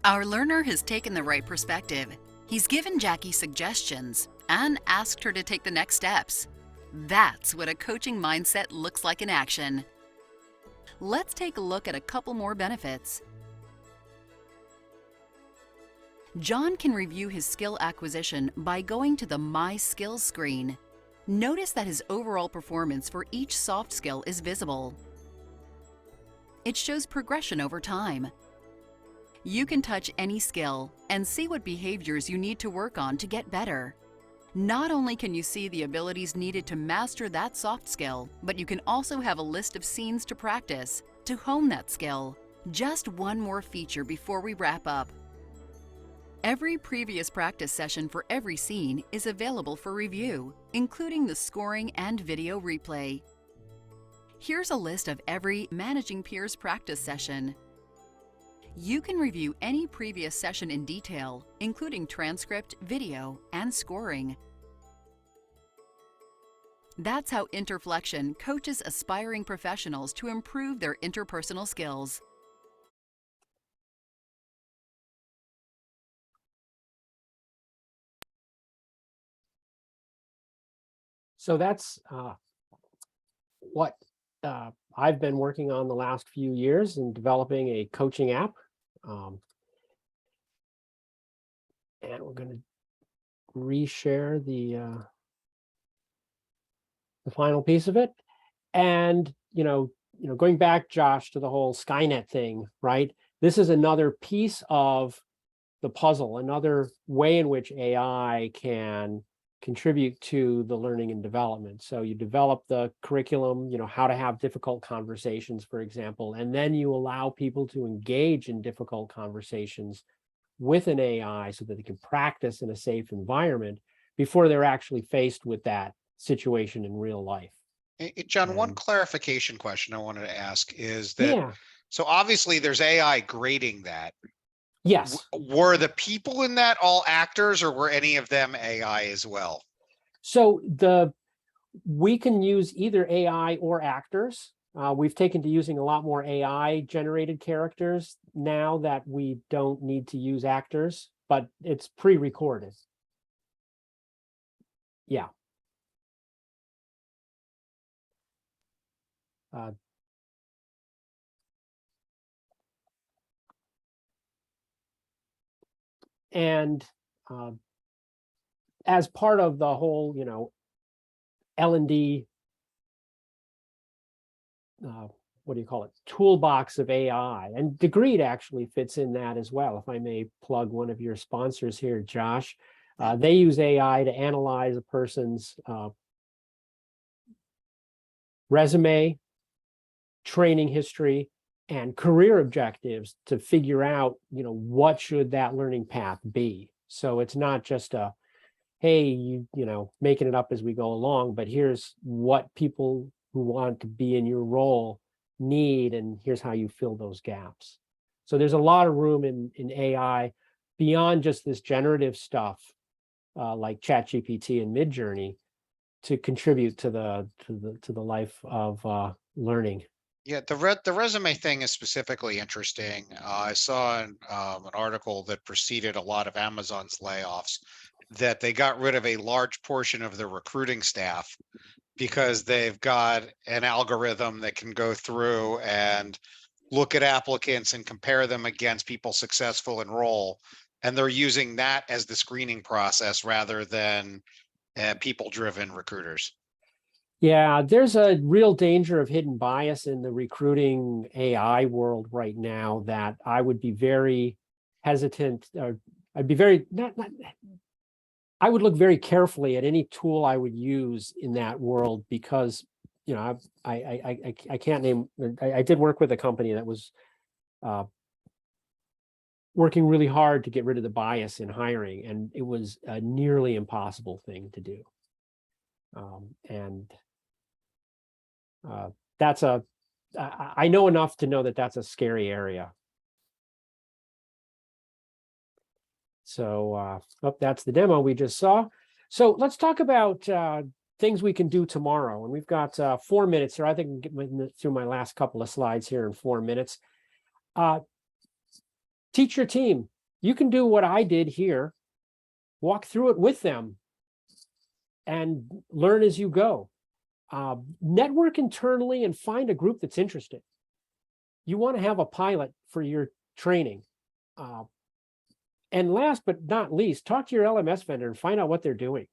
Our learner has taken the right perspective. He's given Jackie suggestions and asked her to take the next steps. That's what a coaching mindset looks like in action. Let's take a look at a couple more benefits. John can review his skill acquisition by going to the My Skills screen. Notice that his overall performance for each soft skill is visible. It shows progression over time. You can touch any skill and see what behaviors you need to work on to get better. Not only can you see the abilities needed to master that soft skill, but you can also have a list of scenes to practice to hone that skill. Just one more feature before we wrap up. Every previous practice session for every scene is available for review, including the scoring and video replay. Here's a list of every Managing Peers practice session. You can review any previous session in detail, including transcript, video, and scoring. That's how Interflection coaches aspiring professionals to improve their interpersonal skills. So that's what I've been working on the last few years in developing a coaching app. And we're going to reshare the the final piece of it. And, going back, Josh, to the whole Skynet thing, right? This is another piece of the puzzle, another way in which AI can contribute to the learning and development. So you develop the curriculum, how to have difficult conversations, for example, and then you allow people to engage in difficult conversations with an AI so that they can practice in a safe environment before they're actually faced with that situation in real life. John, one And- clarification question I wanted to ask is that, Yeah, so obviously there's AI grading that. yes. Were the people in that all actors, or were any of them AI as well? So we can use either AI or actors. We've taken to using a lot more AI generated characters now that we don't need to use actors, but it's pre-recorded. Yeah. And as part of the whole, L&D, what do you call it, toolbox of AI, and Degreed actually fits in that as well. If I may plug one of your sponsors here, Josh, they use AI to analyze a person's resume, training history, and career objectives to figure out, what should that learning path be. So it's not just a, hey, making it up as we go along, but here's what people who want to be in your role need, and here's how you fill those gaps. So there's a lot of room in AI beyond just this generative stuff, like ChatGPT and Midjourney, to contribute to the life of learning. Yeah, the resume thing is specifically interesting. I saw an article that preceded a lot of Amazon's layoffs that they got rid of a large portion of their recruiting staff because they've got an algorithm that can go through and look at applicants and compare them against people successful in role. And they're using that as the screening process rather than people-driven recruiters. Yeah, there's a real danger of hidden bias in the recruiting AI world right now that I would be very hesitant, or I'd be very, I would look very carefully at any tool I would use in that world, because, I can't name, I did work with a company that was working really hard to get rid of the bias in hiring, and it was a nearly impossible thing to do. I know enough to know that that's a scary area. So that's the demo we just saw. So let's talk about things we can do tomorrow. And we've got 4 minutes here. I think I can get through my last couple of slides here in 4 minutes. Teach your team. You can do what I did here. Walk through it with them and learn as you go. Network internally and find a group that's interested. You want to have a pilot for your training. And last but not least, talk to your LMS vendor and find out what they're doing.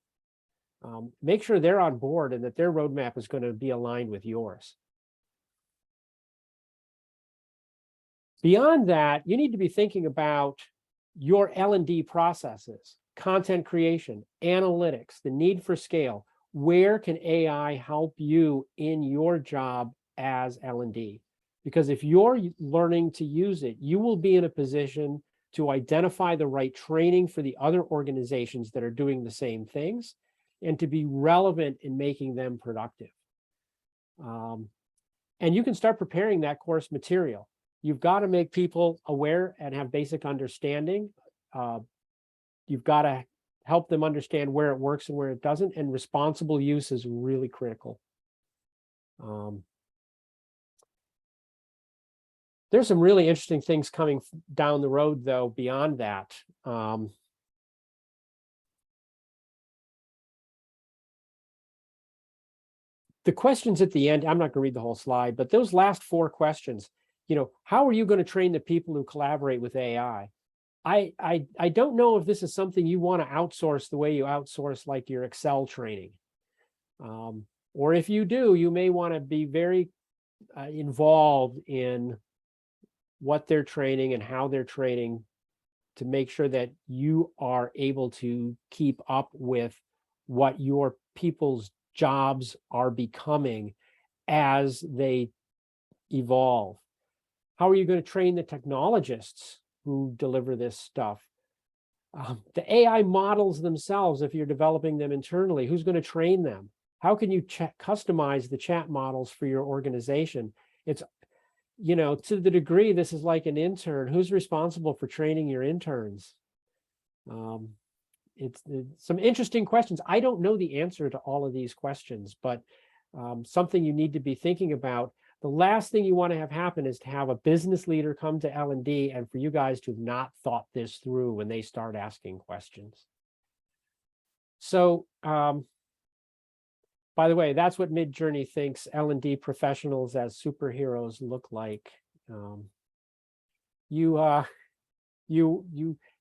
Make sure they're on board and that their roadmap is going to be aligned with yours. Beyond that, you need to be thinking about your L&D processes, content creation, analytics, the need for scale. Where can AI help you in your job as L&D? Because if you're learning to use it, you will be in a position to identify the right training for the other organizations that are doing the same things and to be relevant in making them productive. And you can start preparing that course material. You've got to make people aware and have basic understanding. You've got to help them understand where it works and where it doesn't, and responsible use is really critical. There's some really interesting things coming down the road, though, beyond that. The questions at the end, I'm not going to read the whole slide, but those last 4 questions, how are you going to train the people who collaborate with AI? I don't know if this is something you want to outsource the way you outsource like your Excel training. Or if you do, you may want to be very involved in what they're training and how they're training to make sure that you are able to keep up with what your people's jobs are becoming as they evolve. How are you going to train the technologists who deliver this stuff? The AI models themselves, if you're developing them internally, who's going to train them? How can you customize the chat models for your organization? It's, you know, to the degree this is like an intern, who's responsible for training your interns? It's some interesting questions. I don't know the answer to all of these questions, but something you need to be thinking about. The last thing you want to have happen is to have a business leader come to L&D and for you guys to have not thought this through when they start asking questions. So, by the way, that's what Midjourney thinks L&D professionals as superheroes look like.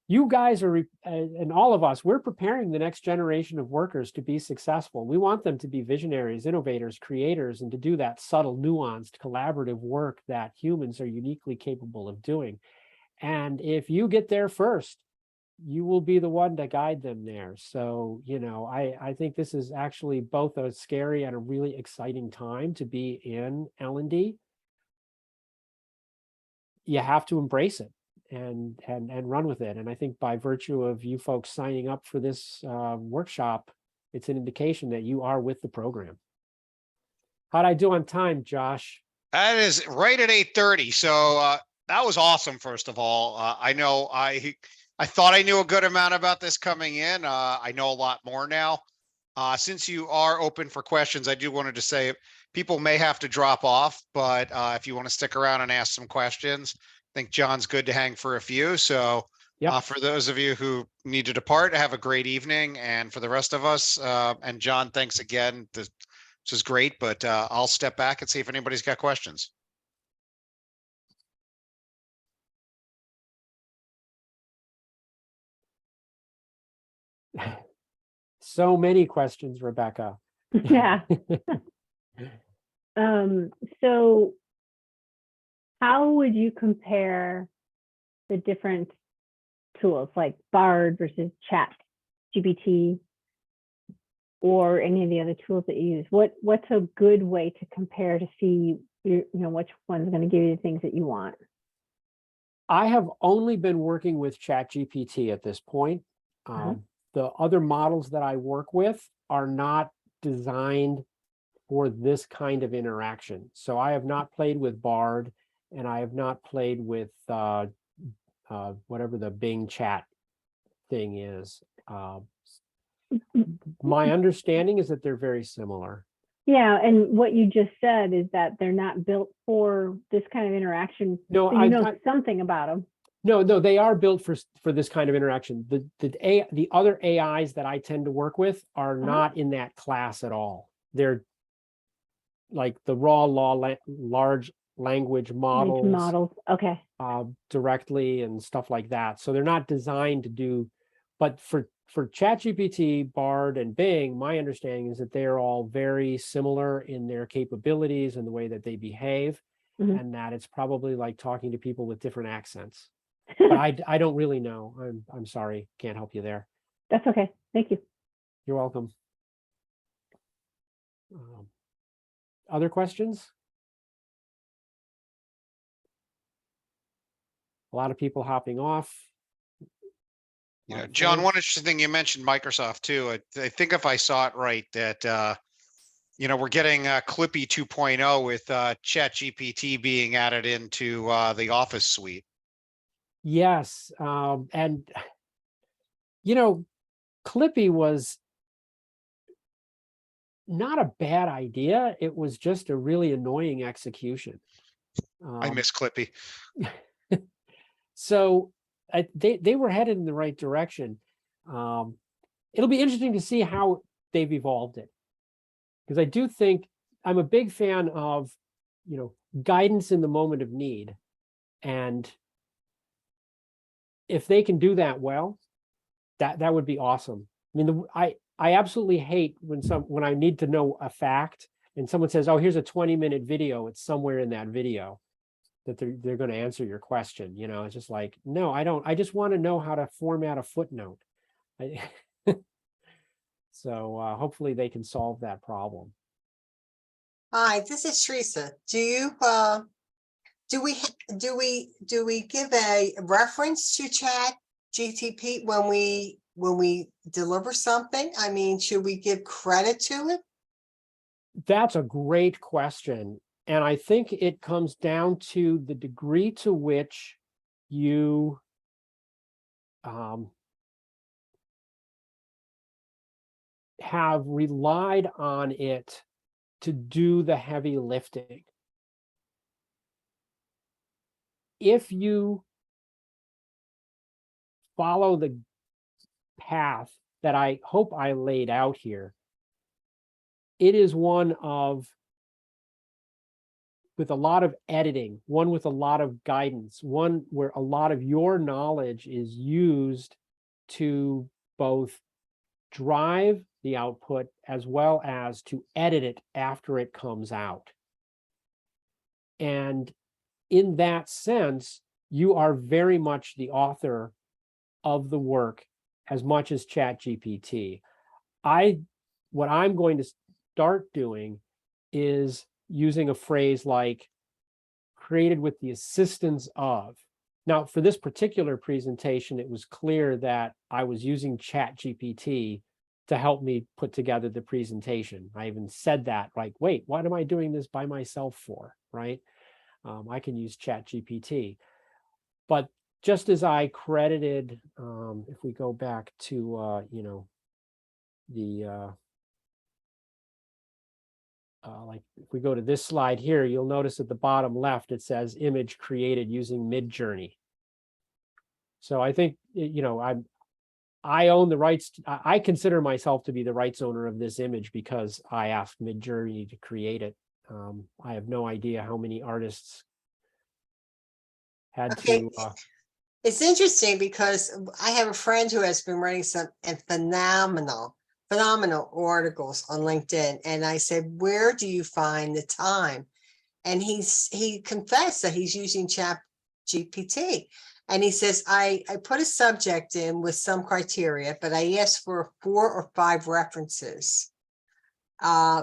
You guys are, and all of us, we're preparing the next generation of workers to be successful. We want them to be visionaries, innovators, creators, and to do that subtle, nuanced, collaborative work that humans are uniquely capable of doing. And if you get there first, you will be the one to guide them there. So, you know, I think this is actually both a scary and a really exciting time to be in L&D. You have to embrace it and run with it. And I think by virtue of you folks signing up for this workshop, it's an indication that you are with the program. How'd I do on time, Josh? That is right at 8:30. So that was awesome, first of all. I know I thought I knew a good amount about this coming in. I know a lot more now. Since you are open for questions, I do wanted to say people may have to drop off, but if you want to stick around and ask some questions, I think John's good to hang for a few. So for those of you who need to depart, have a great evening. And for the rest of us, and John, thanks again. This is great, but I'll step back and see if anybody's got questions. So many questions, Rebecca. Yeah. So how would you compare the different tools like Bard versus ChatGPT or any of the other tools that you use? What's a good way to compare to see, you know, which one's going to give you the things that you want? I have only been working with ChatGPT at this point. The other models that I work with are not designed for this kind of interaction. So I have not played with Bard, and I have not played with whatever the Bing chat thing is. My understanding is that they're very similar. Yeah, and what you just said is that they're not built for this kind of interaction. No, so you know something about them. No, they are built for this kind of interaction. The other AIs that I tend to work with are not in that class at all. They're like the raw large language models. Okay. Directly and stuff like that. So they're not designed to do, but for ChatGPT, Bard, and Bing, my understanding is that they are all very similar in their capabilities and the way that they behave, and that it's probably like talking to people with different accents. But I don't really know. I'm sorry, can't help you there. That's okay. Thank you. You're welcome. Other questions? A lot of people hopping off. You know, John, one interesting thing you mentioned Microsoft too. I think if I saw it right, that you know, we're getting Clippy 2.0 with ChatGPT being added into the Office suite. Yes, and you know, Clippy was not a bad idea. It was just a really annoying execution. I miss Clippy. So they were headed in the right direction. It'll be interesting to see how they've evolved it, because I do think I'm a big fan of, you know, guidance in the moment of need, and if they can do that well, that would be awesome. I mean, I absolutely hate when I need to know a fact and someone says, oh, here's a 20-minute video. It's somewhere in that video that they're going to answer your question. You know, it's just like, no, I don't. I just want to know how to format a footnote. So hopefully they can solve that problem. Hi, this is Teresa. Do we give a reference to Chat GTP when we deliver something? I mean, should we give credit to it? That's a great question. And I think it comes down to the degree to which you have relied on it to do the heavy lifting. If you follow the path that I hope I laid out here, it is one of, with a lot of editing, one with a lot of guidance, one where a lot of your knowledge is used to both drive the output as well as to edit it after it comes out. And in that sense, you are very much the author of the work as much as ChatGPT. What I'm going to start doing is using a phrase like created with the assistance of. Now, for this particular presentation, it was clear that I was using ChatGPT to help me put together the presentation. I even said that, like, wait, what am I doing this by myself for, right? I can use ChatGPT. But just as I credited, if we go back to, you know, the, like if we go to this slide here, you'll notice at the bottom left, it says image created using Midjourney. So I think, you know, I own the rights. I consider myself to be the rights owner of this image because I asked Midjourney to create it. I have no idea how many artists had Okay. to. It's interesting because I have a friend who has been writing some phenomenal articles on LinkedIn. And I said, where do you find the time? And he confessed that he's using Chat GPT. And he says, I put a subject in with some criteria, but I asked for 4 or 5 references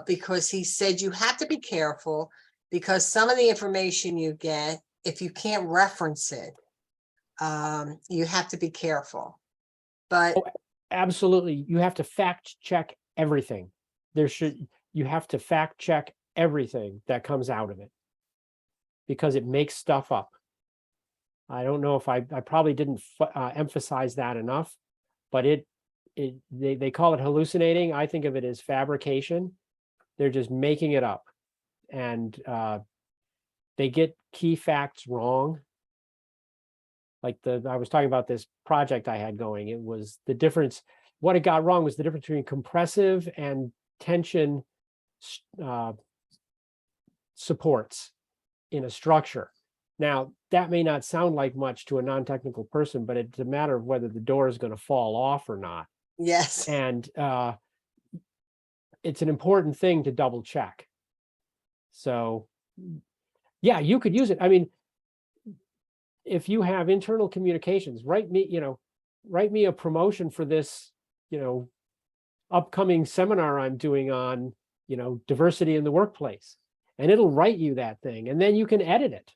because he said you have to be careful because some of the information you get, if you can't reference it, you have to be careful. But Absolutely, you have to fact check everything. You have to fact check everything that comes out of it because it makes stuff up. I don't know if I probably didn't emphasize that enough, but they call it hallucinating. I think of it as fabrication. They're just making it up, and they get key facts wrong. Like I was talking about this project I had going. It was the difference. What it got wrong was the difference between compressive and tension supports in a structure. Now, that may not sound like much to a non-technical person, but it's a matter of whether the door is going to fall off or not. yes, And it's an important thing to double check. So, yeah, you could use it. I mean, if you have internal communications, write me a promotion for this, upcoming seminar I'm doing on, diversity in the workplace, and it'll write you that thing, and then you can edit it.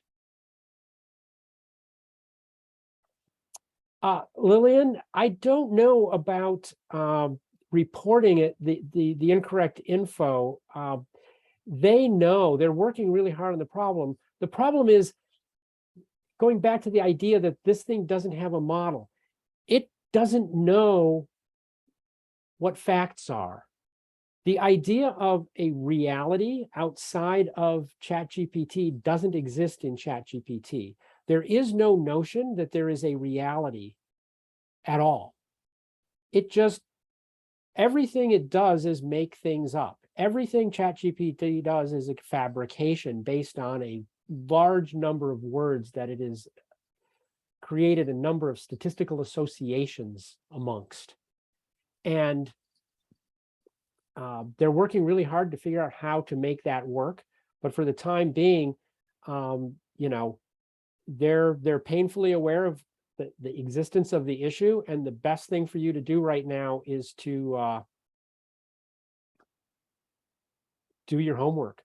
Lillian, I don't know about reporting it, the incorrect info. They know, they're working really hard on the problem. The problem is, going back to the idea that this thing doesn't have a model, it doesn't know what facts are. The idea of a reality outside of ChatGPT doesn't exist in ChatGPT. There is no notion that there is a reality at all. It just, everything it does is make things up. Everything ChatGPT does is a fabrication based on a large number of words that it is created a number of statistical associations amongst. And they're working really hard to figure out how to make that work. But for the time being, you know, they're painfully aware of the existence of the issue, and the best thing for you to do right now is to do your homework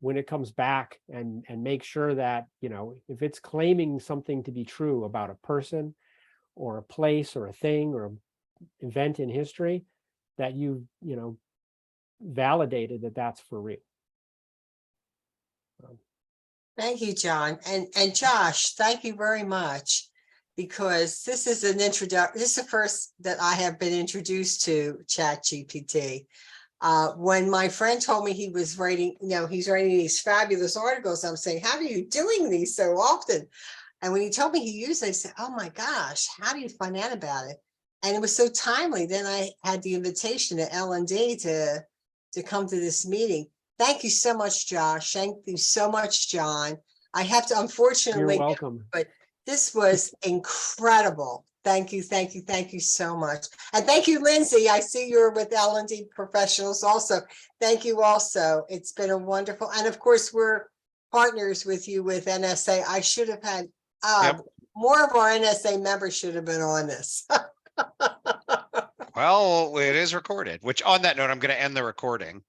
when it comes back, and make sure that, you know, if it's claiming something to be true about a person or a place or a thing or an event in history, that you know, validated that that's for real. Thank you, John. And Josh, thank you very much, because this is an introduction. This is the first that I have been introduced to ChatGPT. When my friend told me he was writing, you know, he's writing these fabulous articles, I'm saying, how are you doing these so often? And when he told me he used it, I said, oh my gosh, how do you find out about it? And it was so timely. Then I had the invitation to L&D to come to this meeting. Thank you so much, Josh. Thank you so much, John. I have to, unfortunately, You're welcome. but this was incredible. Thank you, thank you, thank you so much. And thank you, Lindsay. I see you're with L&D Professionals also. Thank you also. It's been a wonderful, and of course, we're partners with you with NSA. I should have had more of our NSA members should have been on this. Well, it is recorded, which on that note, I'm going to end the recording.